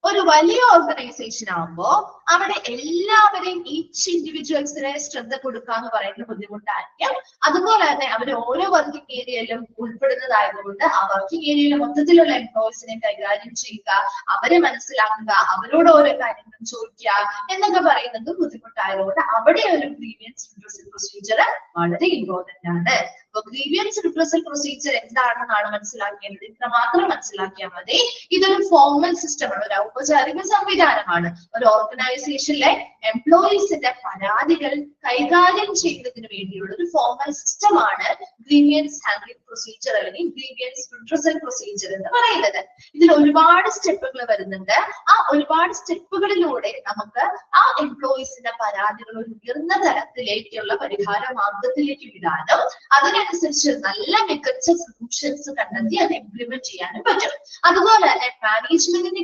ഒരു വലിയ ഓർഗനൈസേഷൻ ആകുമ്പോൾ അവിടെ എല്ലാവരെയും ഈച്ച് ഇൻഡിവിജ്വൽസിനെ ശ്രദ്ധ കൊടുക്കുക എന്ന് പറയുന്നത് ബുദ്ധിമുട്ടായിരിക്കും. അതുപോലെ തന്നെ അവർ ഓരോ വർക്കിംഗ് ഏരിയയിലും ഉൾപ്പെടുന്നതായതുകൊണ്ട് ആ വർക്കിംഗ് ഏരിയയിലെ മൊത്തത്തിലുള്ള എംപ്ലോയീസിനെ കൈകാര്യം ചെയ്യുക, അവരെ മനസ്സിലാക്കുക, അവരോട് ഓരോ കാര്യങ്ങളും ചോദിക്കുക എന്നൊക്കെ പറയുന്നത് ബുദ്ധിമുട്ടായതുകൊണ്ട് അവിടെ ഒരു ഗ്രീവിയൻസ് റിട്രസൽ പ്രൊസീജിയർ വളരെ ഇമ്പോർട്ടന്റ് ആണ്. അപ്പൊ ഗ്രീവിയൻസ് റിട്രസൽ പ്രൊസീജിയർ എന്താണെന്നാണ് മനസ്സിലാക്കേണ്ടത്. ഇത്ര മാത്രം മനസ്സിലാക്കിയാൽ മതി. ഇതൊരു ഫോർമൽ സിസ്റ്റമാണ്, ഒരു ഔപചാരിക സംവിധാനമാണ്. ഒരു ഓർഗനൈസേഷനിലെ എംപ്ലോയീസിന്റെ പരാതികൾ കൈകാര്യം ചെയ്യുന്നതിന് വേണ്ടിയുള്ള ഒരു ഫോർമൽ സിസ്റ്റമാണ് ഗ്രീവിയൻസ് ഹാൻഡ്ലിംഗ് പ്രൊസീജിയർ അല്ലെങ്കിൽ ഗ്രീവിയൻസ് റിട്രസൽ പ്രൊസീജിയർ എന്ന് പറയുന്നത്. ഇതിൽ ഒരുപാട് സ്റ്റെപ്പുകൾ വരുന്നുണ്ട്. ആ ഒരുപാട് സ്റ്റെപ്പുകളിലൂടെ നമുക്ക് ആ എംപ്ലോയീസിന്റെ പരാതികൾ ഒരു ഉയർന്ന തലത്തിലേക്കുള്ള പരിഹാര മാർഗത്തിലേക്ക് വിടാനും അതിനനുസരിച്ച് നല്ല മികച്ച സൊല്യൂഷൻസ് കണ്ടെത്തി അത് ഇംപ്ലിമെന്റ് ചെയ്യാനും പറ്റും. അതുപോലെ തന്നെ മാനേജ്മെന്റിന്റെ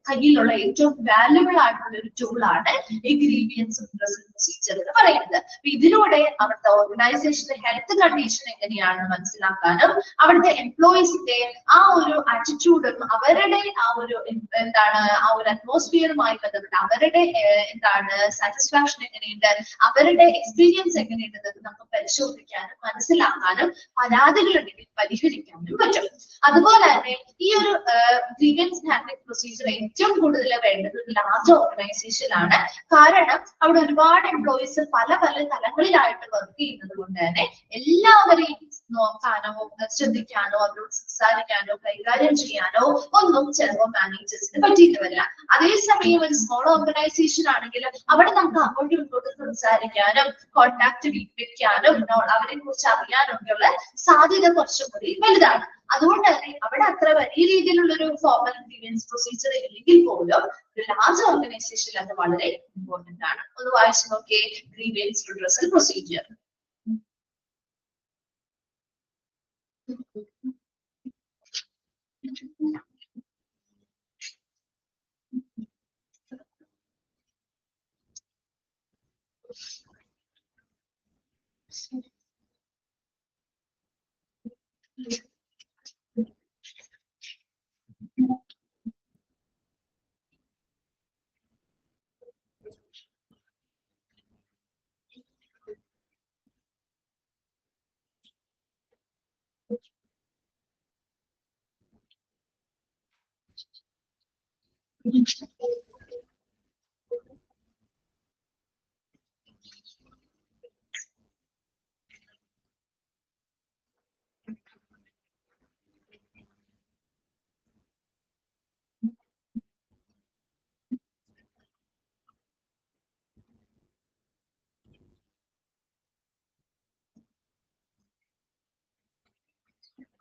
കയ്യിലുള്ള ഏറ്റവും വാല്യുബിൾ ആയിട്ടുള്ള ഒരു ടൂളാണ് ഈ ഗ്രീവിയൻസ് റിട്രസൽ പ്രൊസീജിയർ എന്ന് പറയുന്നത്. ഇതിലൂടെ അവിടുത്തെ ഓർഗനൈസേഷന്റെ ഹെൽത്ത് കണ്ടീഷൻ എങ്ങനെയാണെന്ന് മനസ്സിലാക്കാനും അവിടുത്തെ എംപ്ലോയീസിന്റെ ആ ഒരു ആറ്റിറ്റ്യൂഡും അവരുടെ ആ ഒരു ആ ഒരു അറ്റ്മോസ്ഫിയറുമായി ബന്ധപ്പെട്ട് അവരുടെ സാറ്റിസ്ഫാക്ഷൻ എങ്ങനെയുണ്ട്, അവരുടെ എക്സ്പീരിയൻസ് എങ്ങനെയുണ്ടെന്ന് നമുക്ക് പരിശോധിക്കാനും മനസ്സിലാക്കാനും പരാതികൾ ഉണ്ടെങ്കിൽ പരിഹരിക്കാനും പറ്റും. അതുപോലെ തന്നെ ഈ ഒരു ഗ്രീവിയൻസ് ഹാൻഡ്ലിംഗ് പ്രൊസീജിയർ ഏറ്റവും കൂടുതൽ വേണ്ടത് ലാർജ് ഓർഗനൈസേഷനാണ്. കാരണം അവിടെ ഒരുപാട് എംപ്ലോയീസ് പല പല തലങ്ങളിലായിട്ട് വർക്ക് ചെയ്യുന്നത് കൊണ്ട് തന്നെ എല്ലാവരെയും നോക്കാനോ ശ്രദ്ധിക്കാനോ അവരോട് സംസാരിക്കാനോ കൈകാര്യം ചെയ്യാനോ ഒന്നും ചിലപ്പോൾ മാനേജേഴ്സിന് പറ്റിയിട്ട് വരില്ല. അതേസമയം ഒരു സ്മോൾ ഓർഗനൈസേഷൻ ആണെങ്കിൽ അവിടെ നമുക്ക് അങ്ങോട്ടും ഇങ്ങോട്ടും സംസാരിക്കാനും കോണ്ടാക്ട് വെക്കാനും അവരെ കുറിച്ച് അറിയാനും ഒക്കെയുള്ള സാധ്യത കുറച്ചും കൂടി വലുതാണ്. അതുകൊണ്ട് തന്നെ അവിടെ അത്ര വലിയ രീതിയിലുള്ള ഒരു ഫോർമൽ ഗ്രീവിയൻസ് പ്രൊസീജിയർ ഇല്ലെങ്കിൽ പോലും ഒരു ലാർജ് ഓർഗനൈസേഷനിൽ അത് വളരെ ഇമ്പോർട്ടന്റ് ആണ്. ഒന്ന് വായിച്ചു നോക്കിയേ ഗ്രീവിയൻസ് റിട്രസൽ പ്രൊസീജിയർ.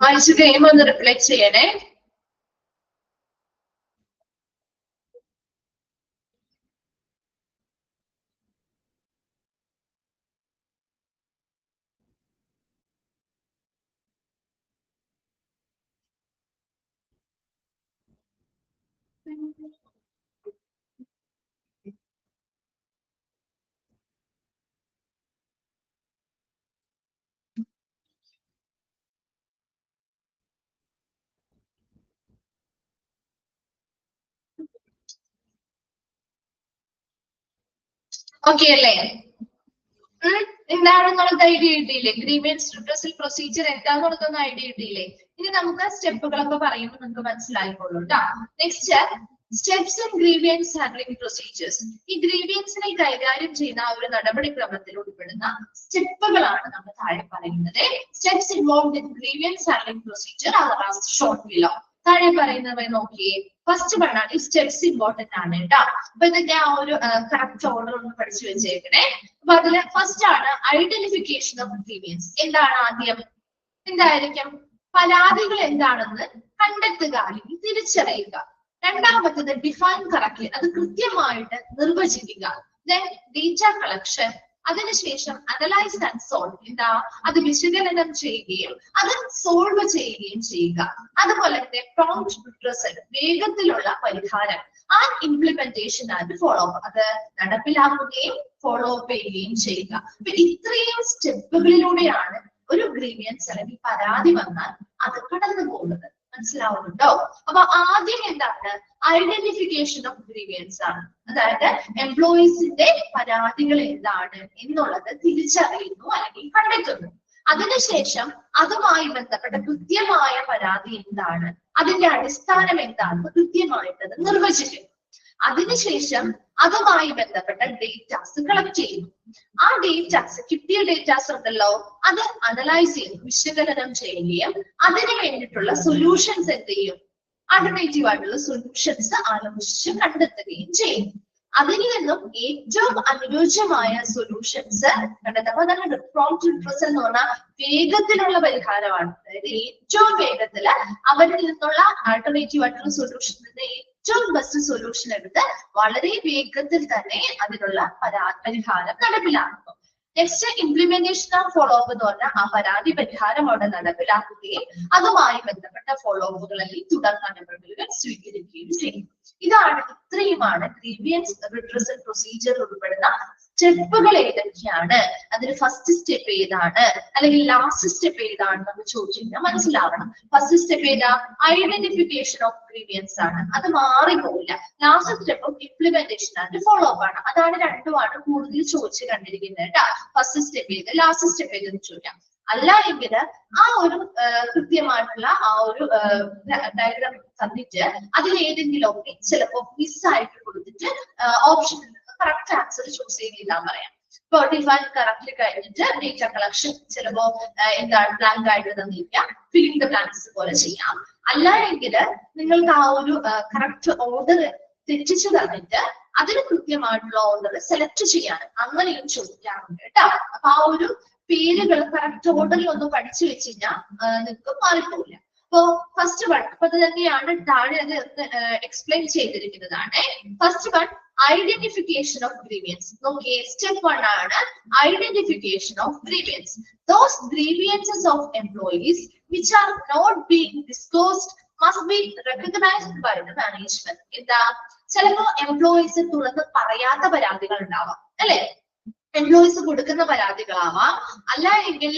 വായിച്ചു കഴിയുമ്പോൾ ഒന്ന് റിഫ്ലക്ട് ചെയ്യണേ. ഓക്കെ അല്ലേ? എന്താണെന്നുള്ളത് ഐഡിയ കിട്ടിയില്ലേ? ഗ്രീവിയൻസ് റിഡ്രസൽ പ്രൊസീജിയർ എന്താണെന്നുള്ളതൊന്ന് ഐഡിയ കിട്ടിയില്ലേ? ഇനി നമുക്ക് സ്റ്റെപ്പുകളൊക്കെ പറയുമ്പോൾ നിങ്ങൾക്ക് മനസ്സിലായിക്കോളൂ കേട്ടോ. Next steps and grievance handling procedures. ഈ ഗ്രീവിയൻസിനെ കൈകാര്യം ചെയ്യുന്ന ഒരു നടപടിക്രമത്തിൽ ഉൾപ്പെടുന്ന സ്റ്റെപ്പുകളാണ് നമ്മൾ താഴെ പറയുന്നത്. Steps involved in grievance handling procedure R short below. താഴെ പറയുന്നവ നോക്കിയേ. ഫസ്റ്റ് വണ്ണാണ് ഈ സ്റ്റെപ്സ് ഇമ്പോർട്ടന്റ് ആണ് കേട്ടോ. അപ്പൊ ഇതിന്റെ ആ ഒരു കറക്റ്റ് ഓർഡർ ഒന്ന് പഠിച്ചു വെച്ചേക്കണേ. അപ്പൊ അതില് ഫസ്റ്റ് ആണ് ഐഡന്റിഫിക്കേഷൻ ഓഫ് ഗ്രീവിയൻസ്. എന്താണ് ആദ്യം? എന്തായിരിക്കും? പരാതികൾ എന്താണെന്ന് കണ്ടെത്തുക അല്ലെങ്കിൽ തിരിച്ചറിയുക. രണ്ടാമത്തത് ഡിഫൈൻ കറക്റ്റ്ലി, അത് കൃത്യമായിട്ട് നിർവചിക്കുക. ദെൻ ഡേറ്റ കളക്ഷൻ, അതിനുശേഷം അനലൈസ് ആൻഡ് സോൾവ്, എന്താ അത് വിശകലനം ചെയ്യുകയും അത് സോൾവ് ചെയ്യുകയും ചെയ്യുക. അതുപോലെ തന്നെ പ്രോംപ്റ്റ് റിഡ്രസൽ, വേഗത്തിലുള്ള പരിഹാരം. And implementation and follow up, അത് നടപ്പിലാക്കുകയും ഫോളോ അപ്പ് ചെയ്യുകയും ചെയ്യുക. അപ്പൊ ഇത്രയും സ്റ്റെപ്പുകളിലൂടെയാണ് ഒരു ഗ്രീവിയൻസ് അല്ലെങ്കിൽ പരാതി വന്നാൽ അത് കടന്നു പോകുന്നത്. മനസ്സിലാവുന്നുണ്ടോ? അപ്പൊ ആദ്യം എന്താണ്? ഐഡന്റിഫിക്കേഷൻ ഓഫ് ഗ്രീവിയൻസ് ആണ്. അതായത് എംപ്ലോയീസിന്റെ പരാതികൾ എന്താണ് എന്നുള്ളത് തിരിച്ചറിയുന്നു അല്ലെങ്കിൽ കണ്ടെത്തുന്നു. അതിനുശേഷം അതുമായി ബന്ധപ്പെട്ട കൃത്യമായ പരാതി എന്താണ്, അതിന്റെ അടിസ്ഥാനം എന്താണെന്ന് കൃത്യമായിട്ട് അത് നിർവചിക്കുന്നു. അതിനുശേഷം അതുമായി ബന്ധപ്പെട്ട ഡേറ്റാസ് കളക്ട് ചെയ്യുന്നു. ആ ഡേറ്റാസ്, കിട്ടിയ ഡേറ്റാസ് ഉണ്ടല്ലോ, അത് അനലൈസ് ചെയ്യും, വിശകലനം ചെയ്യുകയും അതിന് വേണ്ടിയിട്ടുള്ള സൊല്യൂഷൻസ് എന്ത് ചെയ്യും? ആൾട്ടർനേറ്റീവ് ആയിട്ടുള്ള സൊല്യൂഷൻസ് ആലോചിച്ച് കണ്ടെത്തുകയും ചെയ്യും. അതിൽ നിന്നും ഏറ്റവും അനുയോജ്യമായ സൊല്യൂഷൻസ് കണ്ടെത്തുമ്പോൾ അതാണ് പ്രോംപ്റ്റ് റിഡ്രസൽ എന്ന് പറഞ്ഞാൽ വേഗത്തിലുള്ള പരിഹാരമാണ്. അതായത് ഏറ്റവും വേഗത്തില് അവരിൽ നിന്നുള്ള ആൾട്ടർനേറ്റീവ് ആയിട്ടുള്ള സൊല്യൂഷനിൽ നിന്ന് ഏറ്റവും ബെസ്റ്റ് സൊല്യൂഷൻ എടുത്ത് വളരെ വേഗത്തിൽ തന്നെ അതിനുള്ള പരിഹാരം നടപ്പിലാക്കുന്നു. Next implementation of follow up എന്ന് പറഞ്ഞാൽ ആ പരാതി പരിഹാരം അവിടെ നടപ്പിലാക്കുകയും അതുമായി ബന്ധപ്പെട്ട ഫോളോ അപ്പുകൾ അല്ലെങ്കിൽ തുടർ നടപടികൾ സ്വീകരിക്കുകയും ചെയ്യും. ഇത്രയുമാണ് ഗ്രീവിയൻസ് റിഡ്രസൽ പ്രൊസീജിയർ ഉൾപ്പെടുന്ന സ്റ്റെപ്പുകൾ ഏതൊക്കെയാണ്, അതിന് ഫസ്റ്റ് സ്റ്റെപ്പ് ഏതാണ് അല്ലെങ്കിൽ ലാസ്റ്റ് സ്റ്റെപ്പ് ഏതാണ് നമ്മൾ ചോദിച്ചാൽ മനസ്സിലാവണം. ഫസ്റ്റ് സ്റ്റെപ്പ് ഏതാ? ഐഡന്റിഫിക്കേഷൻ ഓഫ് ഗ്രീവിയൻസ് ആണ്, അത് മാറിപ്പോയില്ല. Last step implementation and follow up ആണ്. അതാണ് രണ്ടുമാണ് കൂടുതൽ ചോദിച്ചു കണ്ടിരിക്കുന്നത് കേട്ടോ. ഫസ്റ്റ് സ്റ്റെപ്പ് ഏത്, ലാസ്റ്റ് സ്റ്റെപ്പ് ഏതെന്ന് ചോദിക്കാം. അല്ല എങ്കിൽ ആ ഒരു കൃത്യമായിട്ടുള്ള ആ ഒരു ഡയഗ്രാം തന്നിട്ട് അതിൽ ഏതെങ്കിലും ഒക്കെ ചിലപ്പോൾ മിസ്സായിട്ട് കൊടുത്തിട്ട് ഓപ്ഷനിൽ നിന്ന് കറക്റ്റ് ആൻസർ ചൂസ് ചെയ്തിടാൻ പറയാം. ഇപ്പൊ ഡിഫൈൻ കറക്റ്റ്ലി കഴിഞ്ഞിട്ട് ഡേറ്റ കളക്ഷൻ ചിലപ്പോ എന്താണ് ബ്ലാങ്ക് ആയിട്ട് തന്നിരിക്കാം, ഫില്ലിംഗ് ദ ബ്ലാങ്ക്സ് പോലെ ചെയ്യാം. അല്ല എങ്കിൽ നിങ്ങൾക്ക് ആ ഒരു കറക്റ്റ് ഓർഡർ തെറ്റിച്ചു തന്നിട്ട് അതിന് കൃത്യമായിട്ടുള്ള ഓർഡർ സെലക്ട് ചെയ്യാൻ അങ്ങനെയും ചോദിക്കാറുണ്ട് കേട്ടോ. അപ്പൊ ആ ഒരു പേരുകൾ കറക്റ്റ് ഓർഡറിൽ ഒന്ന് പഠിച്ചു വെച്ച് കഴിഞ്ഞാൽ നിങ്ങൾക്ക് മാറിപ്പോവില്ല. അപ്പോ ഫസ്റ്റ് വൺ, അപ്പൊ അത് തന്നെയാണ് താഴെ അത് എക്സ്പ്ലെയിൻ ചെയ്തിരിക്കുന്നതാണ്. First one identification of grievances. നോക്കിയേ, സ്റ്റെപ്പ് വൺ ആണ് identification of grievances. Those grievances of employees which are not being disclosed must be recognized by the management. എന്താ, ചിലപ്പോ എംപ്ലോയീസ് തുറന്ന് പറയാത്ത പരാതികൾ ഉണ്ടാവാം അല്ലെ, എംപ്ലോയീസ് കൊടുക്കുന്ന പരാതികളാവാം. അല്ല എങ്കിൽ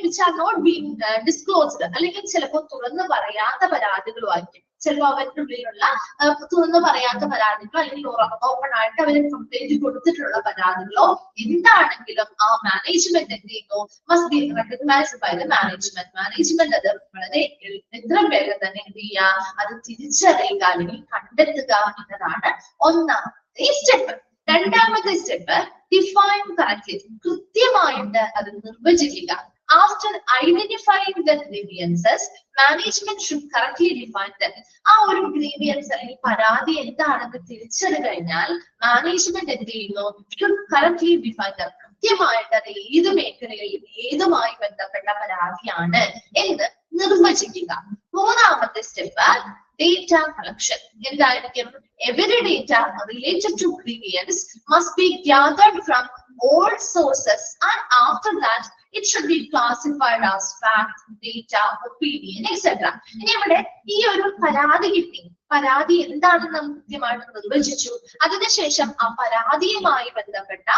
which are not being disclosed, അല്ലെങ്കിൽ ചിലപ്പോൾ തുറന്ന് പറയാത്ത പരാതികളും ആയിരിക്കും. ചിലപ്പോൾ അവരുടെ ഉള്ളിലുള്ള തുറന്ന് പറയാത്ത പരാതികളോ അല്ലെങ്കിൽ ഓപ്പൺ ആയിട്ട് അവർ കംപ്ലൈന്റ് കൊടുത്തിട്ടുള്ള പരാതികളോ എന്താണെങ്കിലും ആ മാനേജ്മെന്റ് എന്ത് ചെയ്യുന്നു? Must be recognised by the management. Management അത് വളരെ എത്രയും വേഗം തന്നെ എന്ത് ചെയ്യുക? അത് തിരിച്ചറിയുക അല്ലെങ്കിൽ കണ്ടെത്തുക എന്നതാണ് ഒന്നാമത്തെ സ്റ്റെപ്പ്. രണ്ടാമത്തെ സ്റ്റെപ്പ് ഡിഫൈൻ കറക്റ്റ്ലി, കൃത്യമായിട്ട് അത് നിർവചിക്കുക. After identifying the grievances, management should correctly define them. ആ ഒരു ഗ്രീവിയൻസ് അല്ലെങ്കിൽ പരാതി എന്താണെന്ന് തിരിച്ചറിഞ്ഞു കഴിഞ്ഞാൽ മാനേജ്മെന്റ് എന്ത് ചെയ്യുന്നു? should correctly define them. കൃത്യമായിട്ട് അത് ഏത് മേഖലയിൽ ഏതുമായി ബന്ധപ്പെട്ട പരാതിയാണ് എന്ന് നിർവചിക്കുക. മൂന്നാമത്തെ സ്റ്റെപ്പ് ഡേറ്റ കളക്ഷൻ. എന്തായിരിക്കും? Every data related to grievance must be gathered from all sources and after that it should be classified as fact, data, opinion, etc. ഇനി ഇവിടെ ഈ ഒരു പരാതി കിട്ടി, പരാതി എന്താണെന്ന് കൃത്യമായിട്ട് നിർവചിച്ചു. അതിനുശേഷം ആ പരാതിയുമായി ബന്ധപ്പെട്ട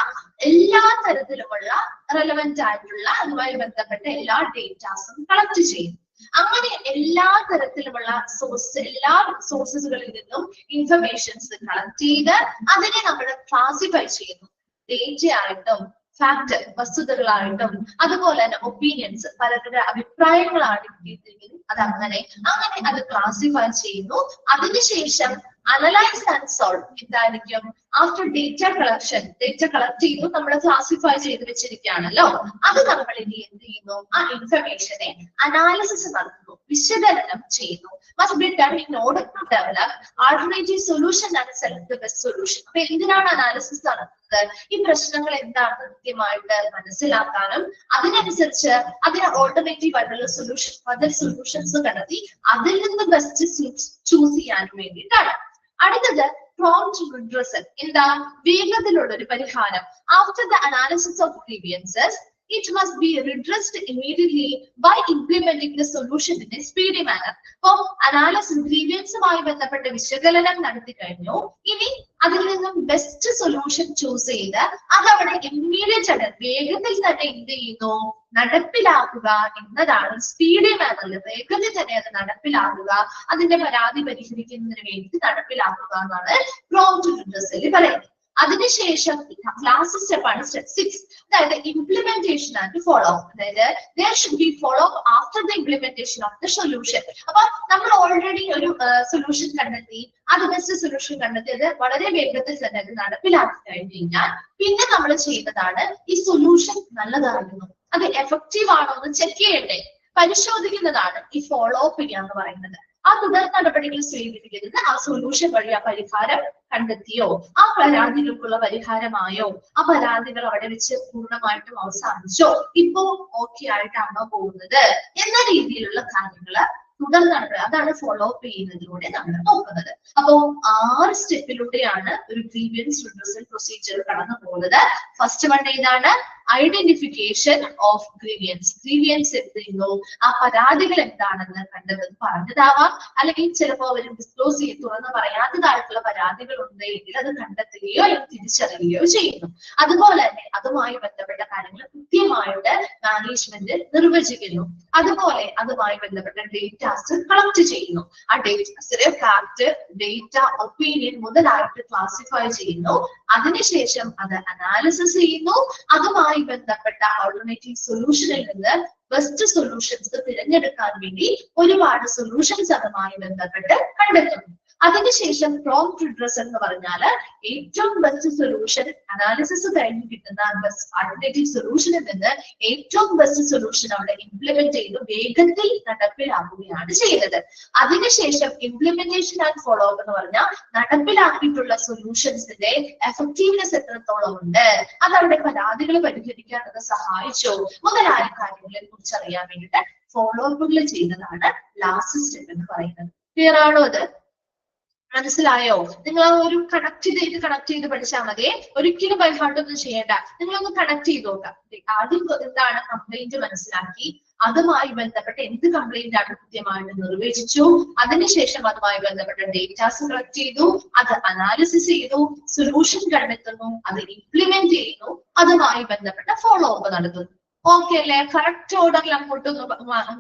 എല്ലാ തരത്തിലുമുള്ള റെലവെന്റ് ആയിട്ടുള്ള അതുമായി ബന്ധപ്പെട്ട എല്ലാ ഡേറ്റാസും കളക്ട് ചെയ്യും. അങ്ങനെ എല്ലാ തരത്തിലുമുള്ള എല്ലാ സോഴ്സസുകളിൽ നിന്നും ഇൻഫർമേഷൻസ് കളക്ട് ചെയ്ത് അതിനെ നമ്മൾ ക്ലാസിഫൈ ചെയ്യുന്നു. ഡേറ്റ ആയിട്ടും ഫാക്ട് വസ്തുതകളായിട്ടും അതുപോലെ തന്നെ ഒപ്പീനിയൻസ് പലരുടെ അഭിപ്രായങ്ങളാണ് കിട്ടിയിരിക്കുന്നത്. അത് അങ്ങനെ അത് ക്ലാസിഫൈ ചെയ്യുന്നു. അതിനുശേഷം അനലൈസ് ആൻഡ് സോൾവ് എന്തായിരിക്കും? ആഫ്റ്റർ ഡേറ്റ കളക്ട് ചെയ്തു, നമ്മൾ ക്ലാസിഫൈ ചെയ്ത് വെച്ചിരിക്കുകയാണല്ലോ. അത് നമ്മൾ ഇനി എന്ത് ചെയ്യുന്നു? ആ ഇൻഫർമേഷനെ അനാലിസിസ് നടത്തുന്നു, വിശകലനം ചെയ്യുന്നു. must be done in order to develop alternative solution and select the best solution. അപ്പൊ എന്തിനാണ് അനാലിസിസ് നടത്തുന്നത്? ഈ പ്രശ്നങ്ങൾ എന്താണെന്ന് കൃത്യമായിട്ട് മനസ്സിലാക്കാനും അതിനനുസരിച്ച് അതിന് ഓൾട്ടർനേറ്റീവ് ആയിട്ടുള്ള സൊല്യൂഷൻസ് കണ്ടെത്തി അതിൽ നിന്ന് ബെസ്റ്റ് ചൂസ് ചെയ്യാനും വേണ്ടിയിട്ടാണ്. അടുത്തത് prompt redressal. എന്താ? വേഗത്തിലുള്ള ഒരു പരിഹാരം. After the analysis of grievances, it must be redressed immediately by implementing the solution in a speedy manner. അപ്പൊ അനാലിസിസ് ഗ്രീവിയൻസുമായി ബന്ധപ്പെട്ട വിശകലനം നടത്തി കഴിഞ്ഞു. ഇനി അതിൽ നിന്നും ബെസ്റ്റ് സൊല്യൂഷൻ ചൂസ് ചെയ്ത് അതവിടെ ഇമ്മീഡിയറ്റ് ആയിട്ട് വേഗത്തിൽ തന്നെ എന്ത് ചെയ്യുന്നു? നടപ്പിലാക്കുക എന്നതാണ്. സ്പീഡി മാനറിൽ വേഗത്തിൽ തന്നെ അത് നടപ്പിലാക്കുക, അതിന്റെ പരാതി പരിഹരിക്കുന്നതിന് വേണ്ടി നടപ്പിലാക്കുക എന്നാണ് പ്രോംപ്റ്റ് റിഡ്രസൽ പറയുന്നത്. അതിനുശേഷം ലാസ്റ്റ് സ്റ്റെപ്പാണ് സ്റ്റെപ്പ് 6, അതായത് ഇംപ്ലിമെന്റേഷൻ ആൻഡ് ഫോളോ അപ്പ്. അതായത് there should be follow up after the implementation of the solution. അപ്പൊ നമ്മൾ ഓൾറെഡി ഒരു സൊല്യൂഷൻ കണ്ടെത്തി, അത് ബെസ്റ്റ് സൊല്യൂഷൻ കണ്ടെത്തി, അത് വളരെ വേഗത്തിൽ തന്നെ അത് നടപ്പിലാക്കി കഴിഞ്ഞു കഴിഞ്ഞാൽ പിന്നെ നമ്മൾ ചെയ്യുന്നതാണ് ഈ സൊല്യൂഷൻ നല്ലതായിരുന്നു, അത് എഫക്റ്റീവ് ആണോ എന്ന് ചെക്ക് ചെയ്യണ്ടേ, പരിശോധിക്കുന്നതാണ് ഈ ഫോളോ അപ്പ് ചെയ്യാന്ന് പറയുന്നത്. ആ തുടർ നടപടികൾ സ്വീകരിക്കുന്നത് ആ സൊല്യൂഷൻ വഴി ആ പരിഹാരം കണ്ടെത്തിയോ, ആ പരാതികൾക്കുള്ള പരിഹാരമായോ, ആ പരാതികൾ അവിടെ വെച്ച് പൂർണ്ണമായിട്ടും അവസാനിച്ചോ, ഇപ്പോ ഓക്കെ ആയിട്ടാണോ പോകുന്നത് എന്ന രീതിയിലുള്ള കാര്യങ്ങള് തുടർ നടപടി, അതാണ് ഫോളോ അപ്പ് ചെയ്യുന്നതിലൂടെ നമ്മൾ നോക്കുന്നത്. അപ്പോ 6 സ്റ്റെപ്പിലൂടെയാണ് ഒരു ഗ്രീവിയൻസ് റിഡ്രസൽ പ്രൊസീജിയർ കടന്നു പോകുന്നത്. ഫസ്റ്റ് വൺ ഏതാണ്? Identification of grievance. ഗ്രീവിയൻസ് എന്ത് ചെയ്യുന്നു? ആ പരാതികൾ എന്താണെന്ന് കണ്ടെത്തുന്നത് പറഞ്ഞതാവാം, അല്ലെങ്കിൽ ചിലപ്പോൾ അവർ ഡിസ്ക്ലോസ് ചെയ്ത് തുറന്ന് പറയാത്തതായിട്ടുള്ള പരാതികൾ ഉണ്ടെങ്കിൽ അത് കണ്ടെത്തുകയോ അല്ലെങ്കിൽ തിരിച്ചറിയുകയോ ചെയ്യുന്നു. അതുപോലെ തന്നെ അതുമായി ബന്ധപ്പെട്ട കാര്യങ്ങൾ കൃത്യമായിട്ട് മാനേജ്മെന്റ് നിർവചിക്കുന്നു. അതുപോലെ അതുമായി ബന്ധപ്പെട്ട ഡേറ്റാസ് കളക്ട് ചെയ്യുന്നു. ആ ഡേറ്റാസിലെ ഫാക്ട്, ഡേറ്റ, ഒപ്പീനിയൻ മുതലായിട്ട് ക്ലാസിഫൈ ചെയ്യുന്നു. അതിനുശേഷം അത് അനാലിസിസ് ചെയ്യുന്നു. അതുമായി ബന്ധപ്പെട്ട ഓൾട്ടർനേറ്റീവ് സൊല്യൂഷനിൽ നിന്ന് ബെസ്റ്റ് സൊല്യൂഷൻസ് തിരഞ്ഞെടുക്കാൻ വേണ്ടി ഒരുപാട് സൊല്യൂഷൻസ് അതുമായി ബന്ധപ്പെട്ട് കണ്ടെത്തുന്നു. അതിനുശേഷം പ്രോംപ്റ്റ് റിഡ്രസൽ എന്ന് പറഞ്ഞാൽ ഏറ്റവും ബെസ്റ്റ് സൊല്യൂഷൻ അനാലിസിസ് കഴിഞ്ഞ് കിട്ടുന്ന ആൾട്ടർനേറ്റീവ് സൊല്യൂഷനിൽ നിന്ന് ഏറ്റവും ബെസ്റ്റ് സൊല്യൂഷൻ അവിടെ ഇംപ്ലിമെന്റ് ചെയ്ത് വേഗത്തിൽ നടപ്പിലാക്കുകയാണ് ചെയ്യുന്നത്. അതിനുശേഷം ഇംപ്ലിമെന്റേഷൻ ആൻഡ് ഫോളോ അപ്പ് എന്ന് പറഞ്ഞാൽ നടപ്പിലാക്കിയിട്ടുള്ള സൊല്യൂഷൻസിന്റെ എഫക്റ്റീവ്നെസ് എത്രത്തോളം ഉണ്ട്, അതവിടെ പരാതികൾ പരിഹരിക്കാൻ അത് സഹായിച്ചോ മുതലായ കാര്യങ്ങളെ കുറിച്ച് അറിയാൻ വേണ്ടിയിട്ട് ഫോളോ അപ്പുകൾ ചെയ്യുന്നതാണ് ലാസ്റ്റ് സ്റ്റെപ്പ് എന്ന് പറയുന്നത്. ക്ലിയർ ആണോ? അത് മനസ്സിലായോ? നിങ്ങൾ ആ ഒരു കണക്ട് ചെയ്ത് പഠിച്ചാൽ മതി. ഒരിക്കലും ബൈ ഹാർട്ട് ഒന്നും ചെയ്യേണ്ട. നിങ്ങളൊന്ന് കണക്ട് ചെയ്ത് നോക്കാം. ആദ്യം എന്താണ് കംപ്ലൈന്റ് മനസ്സിലാക്കി, അതുമായി ബന്ധപ്പെട്ട് എന്ത് കംപ്ലൈന്റ് ആണ് കൃത്യമായിട്ട് നിർവചിച്ചു, അതിനുശേഷം അതുമായി ബന്ധപ്പെട്ട ഡേറ്റാസ് കളക്ട് ചെയ്തു, അത് അനാലിസിസ് ചെയ്തു, സൊല്യൂഷൻ കണ്ടെത്തുന്നു, അത് ഇംപ്ലിമെന്റ് ചെയ്യുന്നു, അതുമായി ബന്ധപ്പെട്ട ഫോളോ അപ്പ് നടത്തുന്നു. ഓക്കെ അല്ലേ? കറക്റ്റ് ഓർഡറിൽ അങ്ങോട്ടൊന്ന്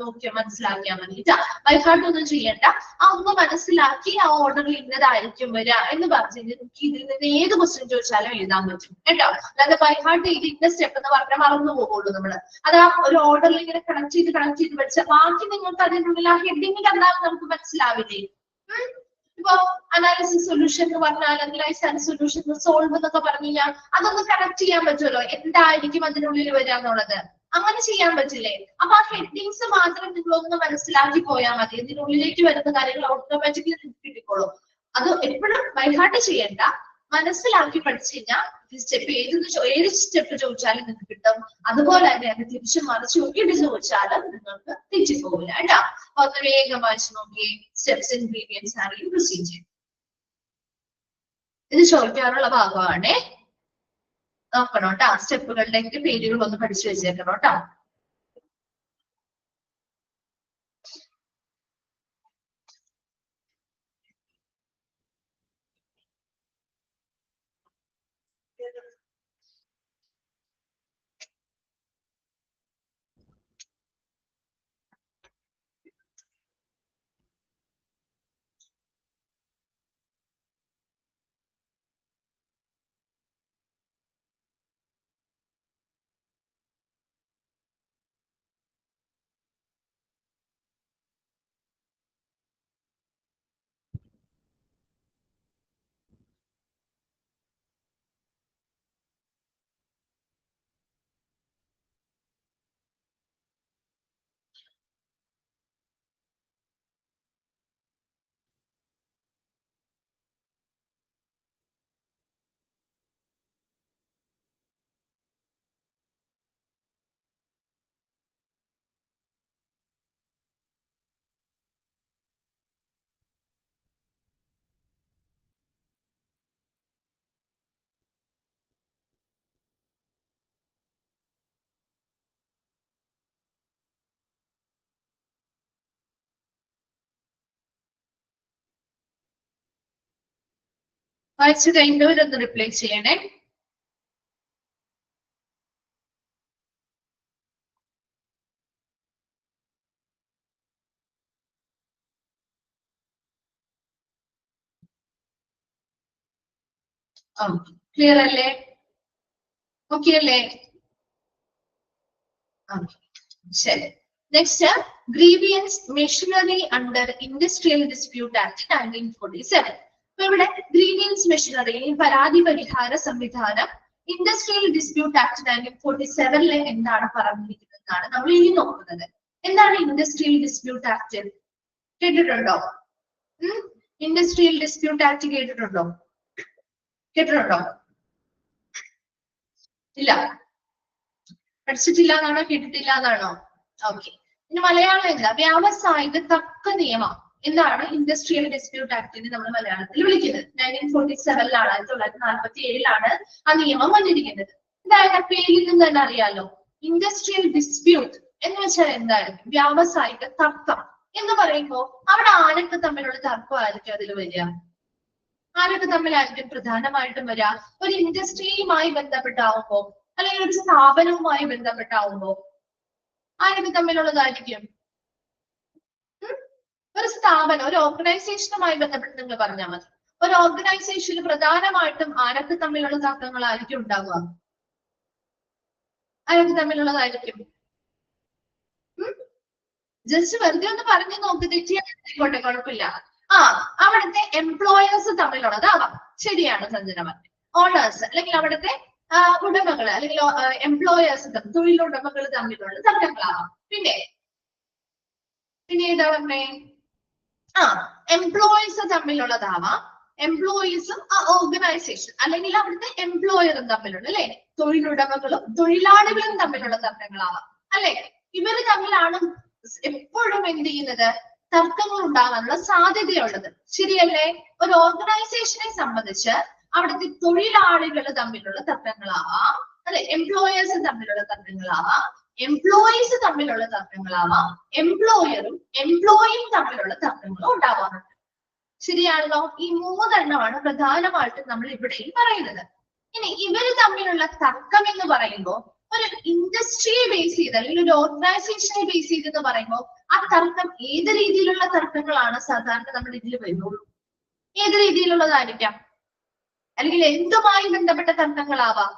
നോക്കിയോ മനസ്സിലാക്കിയാൽ മതി. ബൈ ഹാർട്ട് ഒന്നും ചെയ്യണ്ട. ആ ഒന്ന് മനസ്സിലാക്കി ആ ഓർഡറിൽ ഇന്നതായിരിക്കും വരിക എന്ന് പറഞ്ഞു നമുക്ക് ഇതിൽ നിന്ന് ഏത് ക്വസ്റ്റ്യൻ ചോദിച്ചാലും എഴുതാൻ പറ്റും കേട്ടോ. അല്ലാതെ ബൈ ഹാർട്ട് ചെയ്ത് ഇന്ന സ്റ്റെപ്പ് എന്ന് പറഞ്ഞാൽ മറന്നു പോകുള്ളൂ നമ്മള്. അത് ആ ഒരു ഓർഡറിൽ ഇങ്ങനെ കണക്ട് ചെയ്ത് പഠിച്ചാൽ ബാക്കി നിങ്ങൾക്ക് അതിനുള്ളിൽ ആ ഹെഡിങ് കണ്ടാൽ നമുക്ക് മനസ്സിലാവില്ലേ? ഇപ്പൊ അനാലിസിസ് സൊല്യൂഷൻ എന്ന് പറഞ്ഞാൽ അനലൈസ് ആൻഡ് സൊല്യൂഷൻ സോൾവ് എന്നൊക്കെ പറഞ്ഞു കഴിഞ്ഞാൽ അതൊന്ന് കണക്ട് ചെയ്യാൻ പറ്റുമല്ലോ, എന്തായിരിക്കും അതിനുള്ളിൽ വരിക എന്നുള്ളത്. അങ്ങനെ ചെയ്യാൻ പറ്റില്ലേ? അപ്പൊ ആ ഹെഡിങ്സ് മാത്രം നിങ്ങളൊന്ന് മനസ്സിലാക്കി പോയാൽ മതി. ഇതിനുള്ളിലേക്ക് വരുന്ന കാര്യങ്ങൾ ഓട്ടോമാറ്റിക്കലി കിട്ടിക്കോളും. അത് എപ്പോഴും ബൈഹാർട്ട് ചെയ്യണ്ട, മനസ്സിലാക്കി പഠിച്ചു കഴിഞ്ഞാൽ സ്റ്റെപ്പ് ഏത് സ്റ്റെപ്പ് ചോദിച്ചാലും നിങ്ങൾക്ക് കിട്ടും. അതുപോലെ തന്നെ അത് തിരിച്ചു മറിച്ച് നോക്കിയിട്ട് ചോദിച്ചാലും നിങ്ങൾക്ക് തെറ്റിപ്പോകില്ല കേട്ടോ. അപ്പൊ ഒന്ന് വേഗം വായിച്ചു നോക്കിയേ. Steps, ingredients, and procedure. ഇത് ചോദിക്കാറുള്ള ഭാഗമാണേ. നോക്കണം കേട്ടോ. സ്റ്റെപ്പുകളുടെ പേരുകൾ ഒന്ന് പഠിച്ചു വെച്ചേക്കണം കേട്ടോ. വായിച്ചു കഴിഞ്ഞവരൊന്ന് റിപ്ലൈ ചെയ്യണേ. ക്ലിയർ അല്ലേ? ഓക്കെ അല്ലേ? ശരി. Next, grievance machinery under industrial dispute act 1947. അപ്പൊ ഇവിടെ ഗ്രീവിയൻസ് മെഷീനറി, പരാതി പരിഹാര സംവിധാനം ഇൻഡസ്ട്രിയൽ ഡിസ്പ്യൂട്ട് ആക്ട് 1947 എന്താണ് പറഞ്ഞിരിക്കുന്നതാണ് നമ്മൾ ഇനി നോക്കുന്നത്. എന്താണ് ഇൻഡസ്ട്രിയൽ ഡിസ്പ്യൂട്ട് ആക്ട്? കേട്ടിട്ടുണ്ടോ? ഇൻഡസ്ട്രിയൽ ഡിസ്പ്യൂട്ട് ആക്ട് കേട്ടിട്ടുണ്ടോ? കേട്ടിട്ടുണ്ടോ? ഇല്ല, പഠിച്ചിട്ടില്ല എന്നാണോ, കേട്ടിട്ടില്ല എന്നാണോ? ഓക്കെ. ഇനി മലയാളം എന്താ? വ്യാവസായിക തർക്ക നിയമം എന്താണ് ഇൻഡസ്ട്രിയൽ ഡിസ്പ്യൂട്ട് ആക്ടിനെ നമ്മൾ മലയാളത്തിൽ വിളിക്കുന്നത്. 1947 1947 ആ നിയമം വന്നിരിക്കുന്നത്. ഇതായത് പേരിൽ നിന്ന് തന്നെ അറിയാലോ, ഇൻഡസ്ട്രിയൽ ഡിസ്പ്യൂട്ട് എന്ന് വെച്ചാൽ എന്തായിരിക്കും? വ്യാവസായിക തർക്കം എന്ന് പറയുമ്പോൾ അവിടെ ആരൊക്കെ തമ്മിലുള്ള തർക്കമായിരിക്കും അതിൽ വരിക? ആരൊക്കെ തമ്മിലായിരിക്കും പ്രധാനമായിട്ടും വരിക? ഒരു ഇൻഡസ്ട്രിയുമായി ബന്ധപ്പെട്ടാവുമ്പോ, അല്ലെങ്കിൽ ഒരു സ്ഥാപനവുമായി ബന്ധപ്പെട്ടാവുമ്പോ ആരൊക്കെ തമ്മിലുള്ളതായിരിക്കും? ഒരു സ്ഥാപനം, ഒരു ഓർഗനൈസേഷനുമായി ബന്ധപ്പെട്ട് നിങ്ങൾ പറഞ്ഞാൽ മതി. ഒരു ഓർഗനൈസേഷന് പ്രധാനമായിട്ടും ആരൊക്കെ തമ്മിലുള്ള തർക്കങ്ങളായിരിക്കും ഉണ്ടാവുക? ആരൊക്കെ തമ്മിലുള്ളതായിരിക്കും? ജസ്റ്റ് വെറുതെ ഒന്ന് പറഞ്ഞു നോക്ക്, തെറ്റിയായിക്കോട്ടെ, കുഴപ്പമില്ല. അവിടുത്തെ എംപ്ലോയേഴ്സ് തമ്മിലുള്ളതാവാം. ശരിയാണ് സഞ്ജന പറഞ്ഞത്. ഓണേഴ്സ് അല്ലെങ്കിൽ അവിടുത്തെ ഉടമകൾ അല്ലെങ്കിൽ എംപ്ലോയേഴ്സ്, തൊഴിലുടമകൾ തമ്മിലുള്ള തർക്കങ്ങളാവാം. പിന്നെ ഏതാ പറഞ്ഞേ? എംപ്ലോയീസ് തമ്മിലുള്ളതാവാം. എംപ്ലോയീസും ഓർഗനൈസേഷൻ അല്ലെങ്കിൽ അവിടുത്തെ എംപ്ലോയറും തമ്മിലുള്ള, അല്ലെ, തൊഴിലുടമകളും തൊഴിലാളികളും തമ്മിലുള്ള തർക്കങ്ങളാവാം, അല്ലെ. ഇവര് തമ്മിലാണ് എപ്പോഴും എന്ത് ചെയ്യുന്നത്? തർക്കങ്ങൾ ഉണ്ടാകാനുള്ള സാധ്യതയുള്ളത്. ശരിയല്ലേ? ഒരു ഓർഗനൈസേഷനെ സംബന്ധിച്ച് അവിടുത്തെ തൊഴിലാളികൾ തമ്മിലുള്ള തർക്കങ്ങളാവാം, അല്ലെ, എംപ്ലോയേഴ്സ് തമ്മിലുള്ള തർക്കങ്ങളാവാം, എംപ്ലോയീസ് തമ്മിലുള്ള തർക്കങ്ങളാവാം, എംപ്ലോയറും എംപ്ലോയിയും തമ്മിലുള്ള തർക്കങ്ങളും ഉണ്ടാവാറുണ്ട്. ശരിയാണല്ലോ? ഈ 3 എണ്ണമാണ് പ്രധാനമായിട്ടും നമ്മൾ ഇവിടെയും പറയുന്നത്. ഇനി ഇവര് തമ്മിലുള്ള തർക്കം എന്ന് പറയുമ്പോൾ ഒരു ഇൻഡസ്ട്രിയെ ബേസ് ചെയ്ത് അല്ലെങ്കിൽ ഒരു ഓർഗനൈസേഷനെ ബേസ് ചെയ്തെന്ന് പറയുമ്പോൾ ആ തർക്കം ഏത് രീതിയിലുള്ള തർക്കങ്ങളാണ് സാധാരണ നമ്മൾ ഇതിൽ വരുന്നുള്ളൂ? ഏത് രീതിയിലുള്ളതായിരിക്കാം? അല്ലെങ്കിൽ എന്തുമായി ബന്ധപ്പെട്ട തർക്കങ്ങളാവാം?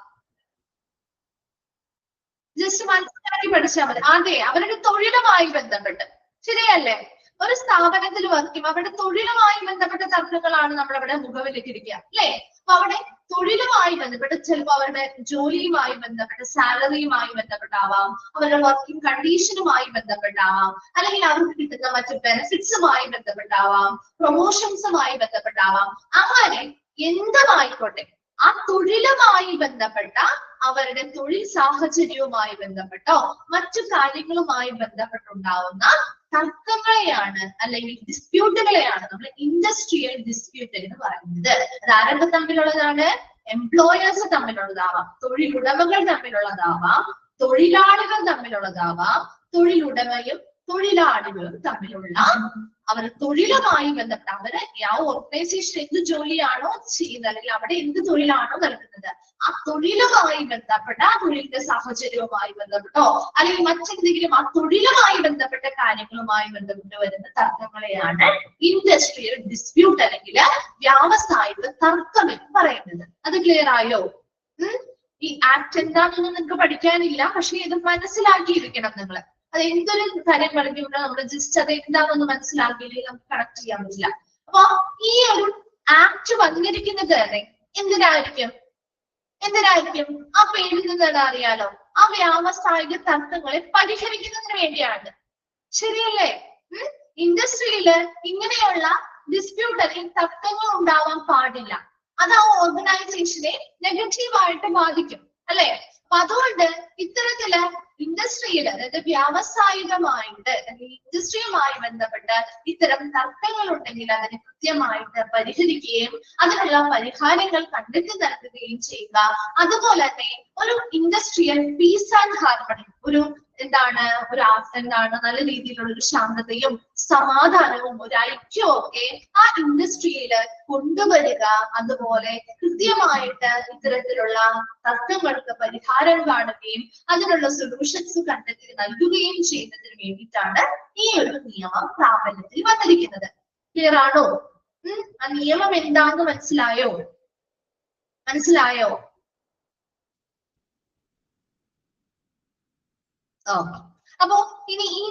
ജസ്റ്റ് മനസ്സിലാക്കി പഠിച്ചാൽ മതി. അതെ, അവരുടെ തൊഴിലുമായി ബന്ധപ്പെട്ട്. ശരിയല്ലേ? ഒരു സ്ഥാപനത്തിൽ വർക്ക് ചെയ്യും, അവരുടെ തൊഴിലുമായി ബന്ധപ്പെട്ട തർക്കങ്ങളാണ് നമ്മളവിടെ മുഖവിലേക്കിരിക്കുക, അല്ലെ. അപ്പൊ അവിടെ തൊഴിലുമായി ബന്ധപ്പെട്ട് ചിലപ്പോൾ അവരുടെ ജോലിയുമായി ബന്ധപ്പെട്ട്, സാലറിയുമായി ബന്ധപ്പെട്ടാവാം, അവരുടെ വർക്കിംഗ് കണ്ടീഷനുമായി ബന്ധപ്പെട്ടാവാം, അല്ലെങ്കിൽ അവർക്ക് കിട്ടുന്ന മറ്റു ബെനിഫിറ്റ്സുമായി ബന്ധപ്പെട്ടാവാം, പ്രൊമോഷൻസുമായി ബന്ധപ്പെട്ടാവാം. അങ്ങനെ എന്തുമായിക്കോട്ടെ, ആ തൊഴിലുമായി ബന്ധപ്പെട്ട അവരുടെ തൊഴിൽ സാഹചര്യവുമായി ബന്ധപ്പെട്ടോ മറ്റു കാര്യങ്ങളുമായി ബന്ധപ്പെട്ടുണ്ടാവുന്ന തർക്കങ്ങളെയാണ് അല്ലെങ്കിൽ ഡിസ്പ്യൂട്ടുകളെയാണ് നമ്മൾ ഇൻഡസ്ട്രിയൽ ഡിസ്പ്യൂട്ട് എന്ന് പറയുന്നത്. അത് ആരൊക്കെ തമ്മിലുള്ളതാണ്? എംപ്ലോയേഴ്സ് തമ്മിലുള്ളതാവാം, തൊഴിലുടമകൾ തമ്മിലുള്ളതാവാം, തൊഴിലാളികൾ തമ്മിലുള്ളതാവാം, തൊഴിലുടമയും തൊഴിലാളികളും തമ്മിലുള്ള അവർ തൊഴിലുമായി ബന്ധപ്പെട്ട അവര് ആ ഓർഗനൈസേഷൻ എന്ത് ജോലിയാണോ ചെയ്യുന്നത് അല്ലെങ്കിൽ അവിടെ എന്ത് തൊഴിലാണോ നൽകുന്നത് ആ തൊഴിലുമായി ബന്ധപ്പെട്ട ആ തൊഴിലിന്റെ സാഹചര്യവുമായി ബന്ധപ്പെട്ടോ അല്ലെങ്കിൽ മറ്റെന്തെങ്കിലും ആ തൊഴിലുമായി ബന്ധപ്പെട്ട കാര്യങ്ങളുമായി ബന്ധപ്പെട്ട് വരുന്ന തർക്കങ്ങളെയാണ് ഇൻഡസ്ട്രിയൽ ഡിസ്പ്യൂട്ട് അല്ലെങ്കിൽ വ്യാവസായിക തർക്കം എന്ന് പറയുന്നത്. അത് ക്ലിയർ ആയോ? ഈ ആക്ട് എന്താണെന്ന് നിങ്ങൾക്ക് പഠിക്കാനില്ല, പക്ഷെ ഇത് മനസ്സിലാക്കിയിരിക്കണം നിങ്ങൾ. അത് എന്തൊരു കാര്യം പറയുമ്പോൾ നമ്മൾ ജസ്റ്റ് അത് എന്താണെന്ന് മനസ്സിലാക്കിയില്ലെങ്കിൽ നമുക്ക് കണക്ട് ചെയ്യാൻ പറ്റില്ല. അപ്പൊ ഈ ഒരു ആക്ട് വന്നിരിക്കുന്നത് തന്നെ എന്തിനായിരിക്കും? ആ പേരിൽ നിന്ന് അറിയാലോ, ആ വ്യാവസായിക തർക്കങ്ങളെ പരിഹരിക്കുന്നതിന് വേണ്ടിയാണ്. ശരിയല്ലേ? ഇൻഡസ്ട്രിയില് ഇങ്ങനെയുള്ള ഡിസ്പ്യൂട്ട് അല്ലെങ്കിൽ തർക്കങ്ങൾ ഉണ്ടാവാൻ പാടില്ല. അത് ആ ഓർഗനൈസേഷനെ നെഗറ്റീവായിട്ട് ബാധിക്കും, അല്ലെ. അപ്പൊ അതുകൊണ്ട് ഇത്തരത്തില് ഇൻഡസ്ട്രിയിൽ, അതായത് വ്യാവസായികമായിട്ട് അല്ലെങ്കിൽ ഇൻഡസ്ട്രിയുമായി ബന്ധപ്പെട്ട് ഇത്തരം തർക്കങ്ങൾ ഉണ്ടെങ്കിൽ അതിനെ കൃത്യമായിട്ട് പരിഹരിക്കുകയും അതിനുള്ള പരിഹാരങ്ങൾ കണ്ടെത്തി നൽകുകയും ചെയ്യുക. അതുപോലെ തന്നെ ഒരു ഇൻഡസ്ട്രിയൽ പീസ് ആൻഡ് ഹാർമണി, ഒരു എന്താണ് നല്ല രീതിയിലുള്ള ഒരു ശാന്തതയും സമാധാനവും ഒരു ഐക്യവും ഒക്കെ ആ ഇൻഡസ്ട്രിയിൽ കൊണ്ടുവരിക, അതുപോലെ കൃത്യമായിട്ട് ഇത്തരത്തിലുള്ള തർക്കങ്ങൾക്ക് പരിഹാരം കാണുകയും അതിനുള്ള സൊല്യൂഷൻസ് കണ്ടെത്തി നൽകുകയും ചെയ്യുന്നതിന് വേണ്ടിയിട്ടാണ് ഈ ഒരു നിയമം പ്രാബല്യത്തിൽ വന്നിരിക്കുന്നത്. ക്ലിയർ ആണോ? ആ നിയമം എന്താന്ന് മനസ്സിലായോ? അപ്പോ ഇനി ഈ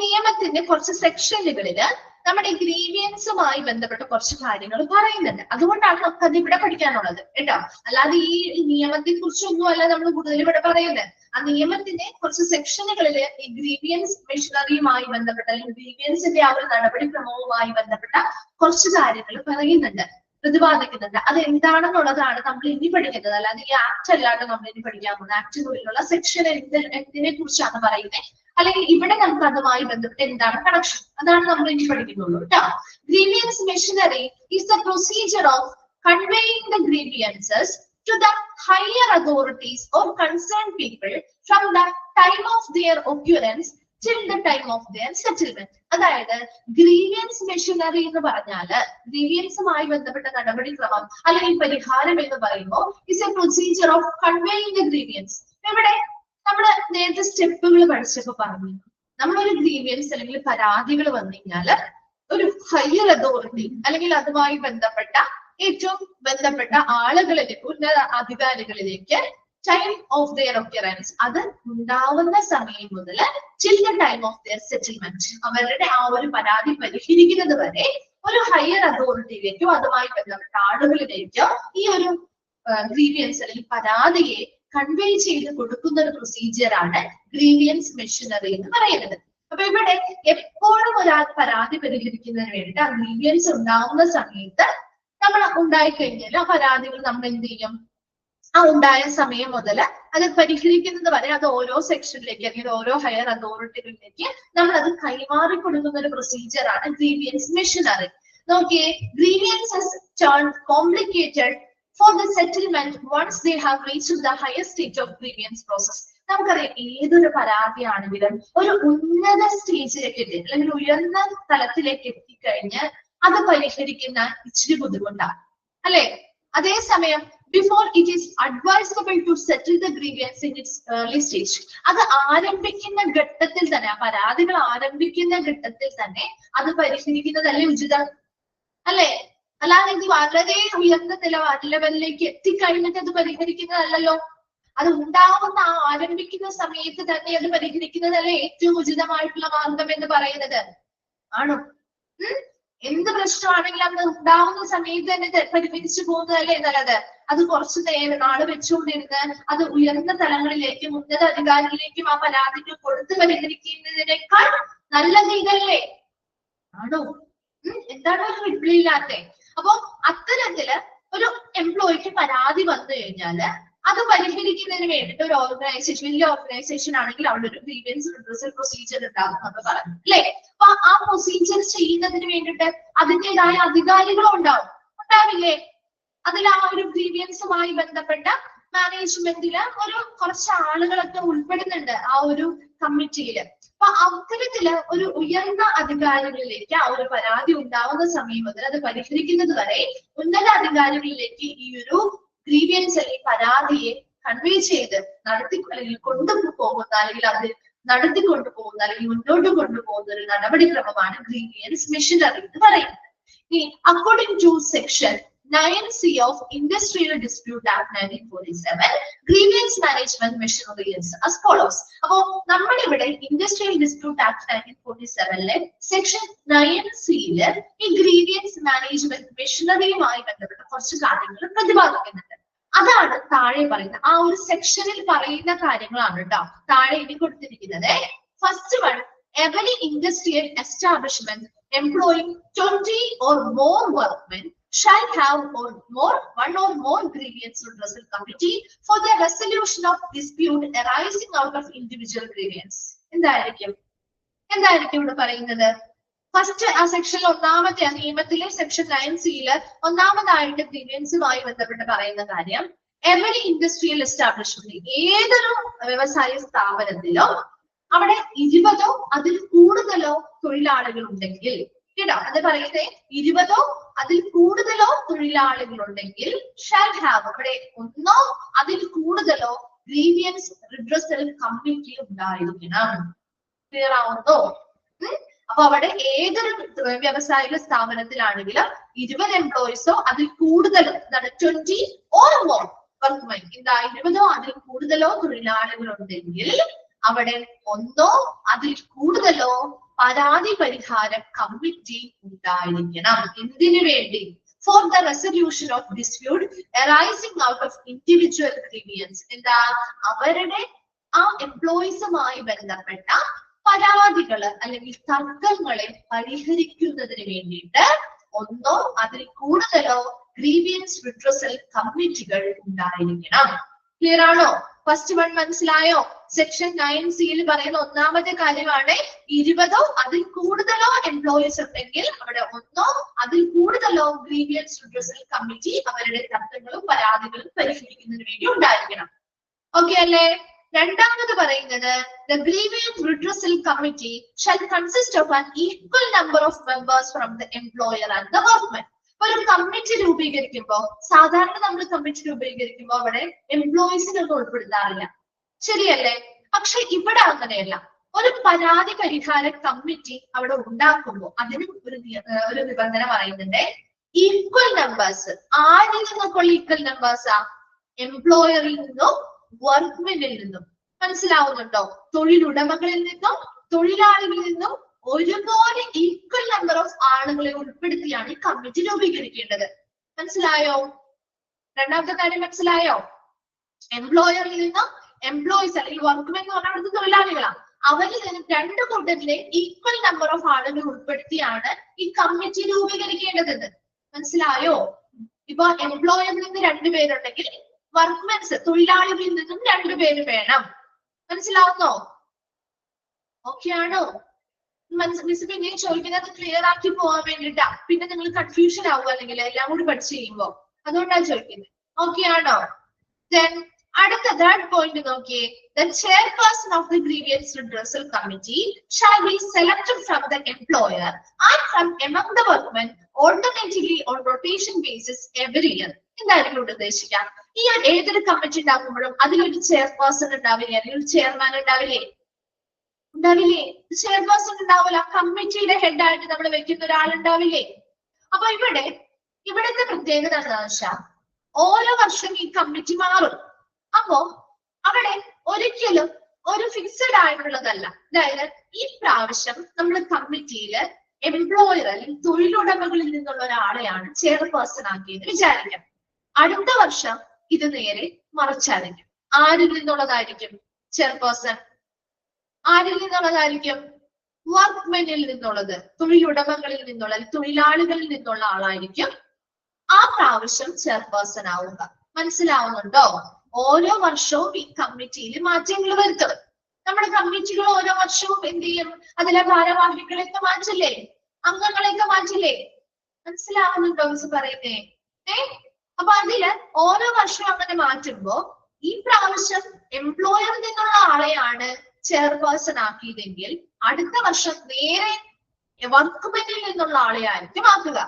നിയമത്തിന്റെ കുറച്ച് സെക്ഷനുകളില് നമ്മുടെ ഗ്രീവിയൻസുമായി ബന്ധപ്പെട്ട കുറച്ച് കാര്യങ്ങൾ പറയുന്നുണ്ട്. അതുകൊണ്ടാണ് നമുക്ക് അത് ഇവിടെ പഠിക്കാനുള്ളത് കേട്ടോ. അല്ലാതെ ഈ നിയമത്തെ കുറിച്ചൊന്നും അല്ല നമ്മൾ കൂടുതൽ ഇവിടെ പറയുന്നത്. ആ നിയമത്തിന്റെ കുറച്ച് സെക്ഷനുകളിൽ ഈ ഗ്രീവിയൻസ് മെഷീനറിയുമായി ബന്ധപ്പെട്ട അല്ലെങ്കിൽ ഗ്രീവിയൻസിന്റെ ആ ഒരു നടപടിക്രമവുമായി ബന്ധപ്പെട്ട കുറച്ച് കാര്യങ്ങൾ പറയുന്നുണ്ട്, പ്രതിപാദിക്കുന്നുണ്ട്. അത് എന്താണെന്നുള്ളതാണ് നമ്മൾ ഇനി പഠിക്കുന്നത്. അല്ലാതെ ഈ ആക്ട് അല്ലാണ്ട് നമ്മൾ ഇനി പഠിക്കാൻ പോകുന്നത്. ആക്ടിനുള്ളിലുള്ള സെക്ഷൻ എന്തിനെ കുറിച്ചാണ് പറയുന്നത്, അല്ലെങ്കിൽ ഇവിടെ നമുക്ക് അതുമായി ബന്ധപ്പെട്ട് എന്താണ് കണക്ഷൻ, അതാണ് നമ്മൾ ഇനി പഠിക്കുന്നുള്ളൂ കേട്ടോ. Grievance machinery is the procedure of conveying the grievances to the higher authorities or concerned people from the time of their occurrence till the time of their settlement. അതായത് ഗ്രീവിയൻസ് മെഷീനറി എന്ന് പറഞ്ഞാല് ഗ്രീവിയൻസുമായി ബന്ധപ്പെട്ട നടപടിക്രമം അല്ലെങ്കിൽ പരിഹാരം എന്ന് പറയുമ്പോൾ is A procedure of conveying the grievance. ഇവിടെ നമ്മള് നേരത്തെ സ്റ്റെപ്പുകൾ പഠിച്ചപ്പോ പറഞ്ഞു, നമ്മളൊരു ഗ്രീവിയൻസ് അല്ലെങ്കിൽ പരാതികൾ വന്നു കഴിഞ്ഞാല് ഒരു ഹയർ അതോറിറ്റി അല്ലെങ്കിൽ അതുമായി ബന്ധപ്പെട്ട ഏറ്റവും ബന്ധപ്പെട്ട ആളുകളിലേക്ക്, ഉന്നത അധികാരികളിലേക്ക് ടൈം ഓഫ് ദെയർ ഒക്കറൻസ്, അത് ഉണ്ടാവുന്ന സമയം മുതൽ till the time of their settlement, അവരുടെ ആ ഒരു പരാതി പരിഹരിക്കുന്നത് വരെ ഒരു ഹയർ അതോറിറ്റിയിലേക്കോ അതുമായി ബന്ധപ്പെട്ട ആളുകളിലേക്കോ ഈ ഒരു ഗ്രീവിയൻസ് അല്ലെങ്കിൽ പരാതിയെ കൺവേ ചെയ്ത് കൊടുക്കുന്ന ഒരു പ്രൊസീജിയർ ആണ് ഗ്രീവിയൻസ് മെഷീനറി എന്ന് പറയുന്നത്. അപ്പൊ ഇവിടെ എപ്പോഴും ഒരാൾ പരാതി പരിഹരിക്കുന്നതിന് വേണ്ടിയിട്ട് ആ ഗ്രീവിയൻസ് ഉണ്ടാവുന്ന സമയത്ത് നമ്മൾ ഉണ്ടായിക്കഴിഞ്ഞാൽ ആ പരാതികൾ നമ്മൾ എന്ത് ചെയ്യും, ആ ഉണ്ടായ സമയം മുതൽ അത് പരിഹരിക്കുന്നത് വരെ അത് ഓരോ സെക്ഷനിലേക്ക് അല്ലെങ്കിൽ ഓരോ ഹയർ അതോറിറ്റികളിലേക്ക് നമ്മൾ അത് കൈമാറി കൊടുക്കുന്ന ഒരു പ്രൊസീജിയർ ആണ് ഗ്രീവിയൻസ് മെഷീനറി. നോക്കിയേ, grievances turn complicated for the settlement once they have reached the higher stage of grievance process. നമുക്കറിയാം ഏതൊരു പരാതിയാണെങ്കിലും ഒരു ഉന്നത സ്റ്റേജിലേക്ക് എത്തി അല്ലെങ്കിൽ ഉയർന്ന തലത്തിലേക്ക് എത്തിക്കഴിഞ്ഞ് അത് പരിഹരിക്കുന്ന ഇച്ചിരി ബുദ്ധിമുട്ടാണ് അല്ലെ. അതേസമയം before it is advisable to settle the grievance in its early stage, അത് ആരംഭിക്കുന്ന ഘട്ടത്തിൽ തന്നെ, ആ പരാതികൾ ആരംഭിക്കുന്ന ഘട്ടത്തിൽ തന്നെ അത് പരിഹരിക്കുന്നതല്ലേ ഉചിതം അല്ലെ. അല്ലാതെ ഇത് വളരെ ഉയർന്ന ലെവലിലേക്ക് എത്തിക്കഴിഞ്ഞിട്ട് അത് പരിഹരിക്കുന്നതല്ലോ. അത് ഉണ്ടാവുന്ന ആ ആരംഭിക്കുന്ന സമയത്ത് തന്നെ അത് പരിഹരിക്കുന്നതല്ലേ ഏറ്റവും ഉചിതമായിട്ടുള്ള മാർഗം എന്ന് പറയുന്നത്. ആണോ? എന്ത് പ്രശ്നമാണെങ്കിലും അത് ഉണ്ടാവുന്ന സമയത്ത് തന്നെ പരിഹരിച്ചു പോകുന്നതല്ലേ നല്ലത്. അത് കുറച്ചു നാള് വെച്ചുകൊണ്ടിരുന്ന് അത് ഉയർന്ന തലങ്ങളിലേക്കും ഉന്നത അധികാരികളിലേക്കും ആ പരാതിക്ക് കൊടുത്ത് പരിഹരിക്കുന്നതിനേക്കാൾ നല്ലത് ഇതല്ലേ. ആണോ? എന്താണ് ഒരു റിപ്ലൈ ഇല്ലാത്തെ? അപ്പൊ അത്തരത്തില് ഒരു എംപ്ലോയിക്ക് പരാതി വന്നു കഴിഞ്ഞാല് അത് പരിഹരിക്കുന്നതിന് വേണ്ടിയിട്ട് ഒരു ഓർഗനൈസേഷൻ, വലിയ ഓർഗനൈസേഷൻ ആണെങ്കിൽ അവിടെ ഒരു ഗ്രീവിയൻസ് റിഡ്രസൽ പ്രൊസീജിയർ ഉണ്ടാകും എന്ന് പറഞ്ഞു അല്ലെ. അപ്പൊ ആ പ്രൊസീജിയർ ചെയ്യുന്നതിന് വേണ്ടിയിട്ട് അതിൻ്റെതായ അധികാരികളും ഉണ്ടാവില്ലേ. അതിൽ ആ ഒരു ഗ്രീവിയൻസുമായി ബന്ധപ്പെട്ട മാനേജ്മെന്റില് ഒരു കുറച്ച് ആളുകളൊക്കെ ഉൾപ്പെടുന്നുണ്ട് ആ ഒരു കമ്മിറ്റിയില്. അപ്പൊ അത്തരത്തില് ഒരു ഉയർന്ന അധികാരികളിലേക്ക് ആ ഒരു പരാതി ഉണ്ടാവുന്ന സമയം മുതൽ അത് പരിഹരിക്കുന്നത് വരെ ഉന്നത അധികാരികളിലേക്ക് ഈ ഒരു ഗ്രീവിയൻസ് അല്ലെങ്കിൽ പരാതിയെ കൺവേ ചെയ്ത് അല്ലെങ്കിൽ കൊണ്ടുപോകുന്ന അല്ലെങ്കിൽ അത് നടത്തിക്കൊണ്ടുപോകുന്ന അല്ലെങ്കിൽ മുന്നോട്ട് കൊണ്ടുപോകുന്ന ഒരു നടപടിക്രമമാണ് ഗ്രീവിയൻസ് മെഷീനറി എന്ന് പറയുന്നത്. ഇനി according to section 9C of Industrial Dispute Act 1947, grievance management machinery is as follows. അപ്പോൾ നമ്മളിവിടെ industrial dispute act 1947 section 9C ഈ ഗ്രീവിയൻസ് മാനേജ്മെന്റ് മെഷീനറിയുമായി ബന്ധപ്പെട്ട കുറച്ച് കാര്യങ്ങൾ പ്രതിപാദിക്കുന്നുണ്ട്. അതാണ് താഴെ പറയുന്നത്. ആ ഒരു സെക്ഷനിൽ പറയുന്ന കാര്യങ്ങളാണ് കേട്ടോ താഴെ ഇനി കൊടുത്തിരിക്കുന്നത്. First one, every industrial establishment employing 20 or more workmen shall have one or more grievance redressal committee for the resolution of dispute arising out of individual grievance. എന്തായിരിക്കും ഇവിടെ പറയുന്നത്? ഫസ്റ്റ് ആ സെക്ഷനിൽ ഒന്നാമത്തെ നിയമത്തിലെ സെക്ഷൻ 9C ഒന്നാമതായിട്ട് ഗ്രീവിയൻസുമായി ബന്ധപ്പെട്ട് പറയുന്ന കാര്യം, എവരി ഇൻഡസ്ട്രിയൽ എസ്റ്റാബ്ലിഷ്മെന്റ്, ഏതൊരു വ്യവസായ സ്ഥാപനത്തിലോ അവിടെ 20ഓ അതിൽ കൂടുതലോ തൊഴിലാളികൾ ഉണ്ടെങ്കിൽ, കേട്ടോ, അത് പറയുന്നത് 20ഓ അതിൽ കൂടുതലോ തൊഴിലാളികൾ ഉണ്ടെങ്കിൽ ഷാൽ ഹാവ്, അവിടെ 1ഓ അതിൽ കൂടുതലോ ഗ്രീവിയൻസ് റിഡ്രസൽ കമ്മിറ്റി ഉണ്ടായിരിക്കണം. ക്ലിയർ ആവുന്നോ? അപ്പൊ അവിടെ ഏതൊരു വ്യവസായിക സ്ഥാപനത്തിലാണെങ്കിലും 20 എംപ്ലോയീസോ അതിൽ കൂടുതലോ, എന്താണ് 20 or more വർക്ക്മെൻ, എന്താ 20ഓ അതിൽ കൂടുതലോ തൊഴിലാളികൾ ഉണ്ടെങ്കിൽ അവിടെ 1ഓ അതിൽ കൂടുതലോ പരാതി പരിഹാര കമ്മിറ്റി ഉണ്ടായിരിക്കണം. എന്തിനു വേണ്ടി? For the resolution of dispute arising out of individual grievance, എന്താ അവരുടെ ആ എംപ്ലോയീസുമായി ബന്ധപ്പെട്ട പരാതികള് അല്ലെങ്കിൽ തർക്കങ്ങളെ പരിഹരിക്കുന്നതിന് വേണ്ടിയിട്ട് 1ഓ അതിൽ കൂടുതലോ ഗ്രീവിയൻസ് റിഡ്രസൽ കമ്മിറ്റികൾ ഉണ്ടായിരിക്കണം. ക്ലിയർ ആണോ? ഫസ്റ്റ് വൺ മനസ്സിലായോ? സെക്ഷൻ 9C പറയുന്ന ഒന്നാമത്തെ കാര്യമാണ് 20ഓ അതിൽ കൂടുതലോ എംപ്ലോയീസ് ഉണ്ടെങ്കിൽ അവിടെ 1ഓ അതിൽ കൂടുതലോ ഗ്രീവിയൻസ് റിഡ്രസൽ കമ്മിറ്റി അവരുടെ തർക്കങ്ങളും പരാതികളും പരിഹരിക്കുന്നതിന് വേണ്ടി ഉണ്ടായിരിക്കണം. ഓക്കെ അല്ലേ? രണ്ടാമത് പറയുന്നത് the grievance redressal committee shall consist of an equal number of members from the employer and the workman. ഒരു കമ്മിറ്റി രൂപീകരിക്കുമ്പോൾ സാധാരണ നമ്മൾ കമ്മിറ്റി രൂപീകരിക്കുമ്പോൾ അവിടെ എംപ്ലോയീസിനെ ഒന്നും ഉൾപ്പെടുത്താറില്ല, ശരിയല്ലേ? പക്ഷെ ഇവിടെ അങ്ങനെയല്ല. ഒരു പരാതി പരിഹാര കമ്മിറ്റി അവിടെ ഉണ്ടാക്കുമ്പോൾ അതിന് ഒരു നിബന്ധന പറയുന്നുണ്ട്. Equal numbers. ആരിൽ നിന്നൊക്കെ ഈക്വൽ നമ്പേഴ്സാ? എംപ്ലോയറിൽ നിന്നും വർക്ക്മെനിൽ നിന്നും. മനസ്സിലാവുന്നുണ്ടോ? തൊഴിലുടമകളിൽ നിന്നും തൊഴിലാളികളിൽ നിന്നും ഒരുപോലെ ഈക്വൽ നമ്പർ ഓഫ് ആളുകളെ ഉൾപ്പെടുത്തിയാണ് ഈ കമ്മിറ്റി രൂപീകരിക്കേണ്ടത്. മനസ്സിലായോ? രണ്ടാമത്തെ കാര്യം മനസ്സിലായോ? എംപ്ലോയറിൽ നിന്നും എംപ്ലോയീസ് അല്ലെങ്കിൽ വർക്ക്മെൻ എന്ന് പറഞ്ഞാൽ അവിടുത്തെ തൊഴിലാളികളാണ്. അവരിൽ നിന്നും രണ്ട് കൂട്ടത്തിലെ ഈക്വൽ നമ്പർ ഓഫ് ആളുകൾ ഉൾപ്പെടുത്തിയാണ് ഈ കമ്മിറ്റി രൂപീകരിക്കേണ്ടത്. മനസ്സിലായോ? ഇപ്പൊ എംപ്ലോയറിൽ നിന്ന് 2 പേരുണ്ടെങ്കിൽ വർക്ക്മെൻസ് തൊഴിലാളികളിൽ നിന്നും 2 പേര് വേണം. മനസ്സിലാവുന്നോ? ഓക്കെ ആണോ? മിസ് പിന്നെ ചോദിക്കുന്നത് ക്ലിയർ ആക്കി പോകാൻ വേണ്ടിട്ടാ, പിന്നെ നിങ്ങൾ കൺഫ്യൂഷൻ ആവുക അല്ലെങ്കിൽ എല്ലാം കൂടി പഠിച്ചു കഴിയുമ്പോ, അതുകൊണ്ടാണ് ചോദിക്കുന്നത്. ഓക്കെ ആണോ? ദെൻ അടുത്ത തേർഡ് പോയിന്റ് നോക്കിയേ. The chairperson of the grievance redressal committee shall be selected from the employer and from among the workmen alternatively on rotation basis every year. എന്തായിരിക്കും ഉദ്ദേശിക്കാം? ഈ ഏതൊരു കമ്മിറ്റി ഉണ്ടാക്കുമ്പോഴും അതിലൊരു ചെയർപേഴ്സൺ ഉണ്ടാവില്ലേ, അല്ലെങ്കിൽ ഒരു ചെയർമാൻ ഉണ്ടാവില്ലേ? ഉണ്ടാവില്ലേ? ചെയർപേഴ്സൺ ഉണ്ടാവില്ല. കമ്മിറ്റിയുടെ ഹെഡായിട്ട് നമ്മൾ വെക്കുന്ന ഒരാളുണ്ടാവില്ലേ? അപ്പൊ ഇവിടുത്തെ പ്രത്യേകത എന്താണെന്ന് വെച്ചാൽ ഓരോ വർഷം ഈ കമ്മിറ്റി മാറും. അപ്പോ അവിടെ ഒരിക്കലും ഒരു ഫിക്സഡ് ആയിട്ടുള്ളതല്ല. അതായത് ഈ പ്രാവശ്യം നമ്മുടെ കമ്മിറ്റിയില് എംപ്ലോയർ അല്ലെങ്കിൽ തൊഴിലുടമകളിൽ നിന്നുള്ള ഒരാളെയാണ് ചെയർപേഴ്സൺ ആക്കിയത് വിചാരിക്കാം. അടുത്ത വർഷം ഇത് നേരെ മറിച്ചായിരിക്കും. ആരിൽ നിന്നുള്ളതായിരിക്കും ചെയർപേഴ്സൺ? ആരിൽ നിന്നുള്ളതായിരിക്കും? വർക്ക്മെനിൽ നിന്നുള്ളത്, തൊഴിലുടമകളിൽ നിന്നുള്ള തൊഴിലാളികളിൽ നിന്നുള്ള ആളായിരിക്കും ആ പ്രാവശ്യം ചെയർപേഴ്സൺ ആവുക. മനസ്സിലാവുന്നുണ്ടോ? ഓരോ വർഷവും ഈ കമ്മിറ്റിയിൽ മാറ്റങ്ങൾ വരുത്തും. നമ്മുടെ കമ്മിറ്റികൾ ഓരോ വർഷവും എന്ത് ചെയ്യും? അതിലെ ഭാരവാഹികളെയൊക്കെ മാറ്റില്ലേ, അംഗങ്ങളെയൊക്കെ മാറ്റില്ലേ? മനസ്സിലാവുന്നുണ്ടോ മിസ് പറയുന്നേ? അപ്പൊ അതില് ഓരോ വർഷവും അങ്ങനെ മാറ്റുമ്പോ ഈ പ്രാവശ്യം എംപ്ലോയറിൽ നിന്നുള്ള ആളെയാണ് ചെയർപേഴ്സൺ ആക്കിയതെങ്കിൽ അടുത്ത വർഷം നേരെ വർക്ക്മെനിൽ നിന്നുള്ള ആളെ ആയിരിക്കും ആക്കുക.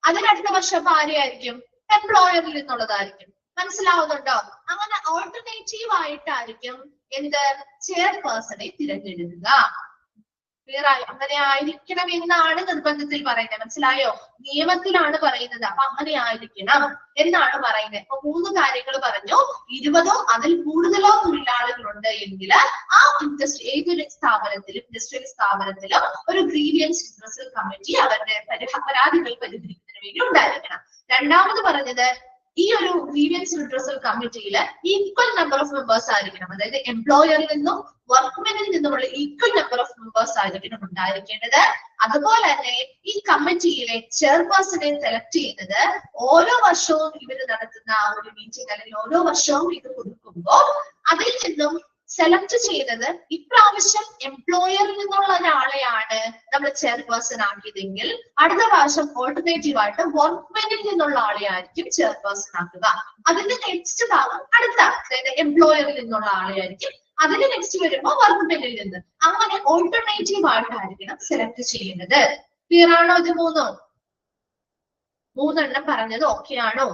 അതിനടുത്ത വർഷം ആരെയായിരിക്കും? എംപ്ലോയറിൽ നിന്നുള്ളതായിരിക്കും. മനസ്സിലാവുന്നുണ്ടോ? അങ്ങനെ ഓൾട്ടർനേറ്റീവ് ആയിട്ടായിരിക്കും എന്ത് ചെയർപേഴ്സണെ തിരഞ്ഞെടുക്കുക. ക്ലിയർ ആയോ? അങ്ങനെ ആയിരിക്കണം എന്നാണ് നിർബന്ധത്തിൽ പറയുന്നത്. മനസ്സിലായോ? നിയമത്തിലാണ് പറയുന്നത്. അപ്പൊ അങ്ങനെ ആയിരിക്കണം എന്നാണ് പറയുന്നത്. അപ്പൊ 3 കാര്യങ്ങൾ പറഞ്ഞു. 20ഓ അതിൽ കൂടുതലോ തൊഴിലാളികളുണ്ട് എങ്കിൽ ആ ഏതൊരു സ്ഥാപനത്തിലും ഇൻഡസ്ട്രിയൽ സ്ഥാപനത്തിലും ഒരു ഗ്രീവിയൻസ് റിഡ്രസൽ കമ്മിറ്റി അവരുടെ പരാതികൾ പരിഹരിക്കുന്നതിന് വേണ്ടി ഉണ്ടായിരിക്കണം. രണ്ടാമത് പറഞ്ഞത് ഈ ഒരു ഗ്രീവിയൻസ് റിഡ്രസൽ കമ്മിറ്റിയിൽ ഈക്വൽ നമ്പർ ഓഫ് മെമ്പേഴ്സ് ആയിരിക്കണം. അതായത് എംപ്ലോയറിൽ നിന്നും വർക്ക്മെനിൽ നിന്നുമുള്ള ഈക്വൽ നമ്പർ ഓഫ് മെമ്പേഴ്സ് ആയിരിക്കണം ഉണ്ടായിരിക്കേണ്ടത്. അതുപോലെ തന്നെ ഈ കമ്മിറ്റിയിലെ ചെയർപേഴ്സണെ സെലക്ട് ചെയ്യുന്നത് ഓരോ വർഷവും ഇവർ നടത്തുന്ന ഒരു മീറ്റിംഗ് അല്ലെങ്കിൽ ഓരോ വർഷവും ഇത് കൊടുക്കുമ്പോൾ അതിൽ നിന്നും സെലക്ട് ചെയ്തത് ഇപ്രാവശ്യം എംപ്ലോയറിൽ നിന്നുള്ള ഒരാളെയാണ് നമ്മൾ ചെയർപേഴ്സൺ ആക്കിയതെങ്കിൽ അടുത്ത പ്രാവശ്യം ഓൾട്ടർനേറ്റീവ് ആയിട്ട് വർക്ക്മെനിൽ നിന്നുള്ള ആളെ ആയിരിക്കും ചെയർപേഴ്സൺ ആക്കുക. അതിന്റെ നെക്സ്റ്റ് ഭാഗം അടുത്ത അതായത് എംപ്ലോയറിൽ നിന്നുള്ള ആളെ ആയിരിക്കും. അതിന് നെക്സ്റ്റ് വരുമ്പോൾ വർക്ക്മെനിൽ നിന്ന് അങ്ങനെ ഓൾട്ടർനേറ്റീവ് ആയിട്ടായിരിക്കണം സെലക്ട് ചെയ്യുന്നത്. ക്ലിയർ ആണോ? ഇത് മൂന്നെണ്ണം പറഞ്ഞത് ഓക്കെ ആണോ?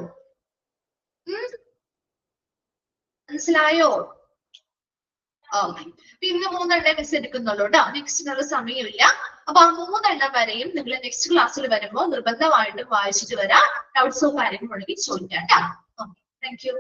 മനസ്സിലായോ? ഓക്കെ. പിന്നെ 3 എണ്ണം മിസ് എടുക്കുന്നുള്ളൂ കേട്ടോ. നെക്സ്റ്റിനുള്ള സമയമില്ല. അപ്പൊ ആ 3 എണ്ണം വരെയും നിങ്ങൾ നെക്സ്റ്റ് ക്ലാസ്സിൽ വരുമ്പോൾ നിർബന്ധമായിട്ടും വായിച്ചിട്ട് വരാം. ഡൗട്ട്സോ കാര്യങ്ങളോ ഉണ്ടെങ്കിൽ ചോദിക്കാം കേട്ടോ. Okay, thank you.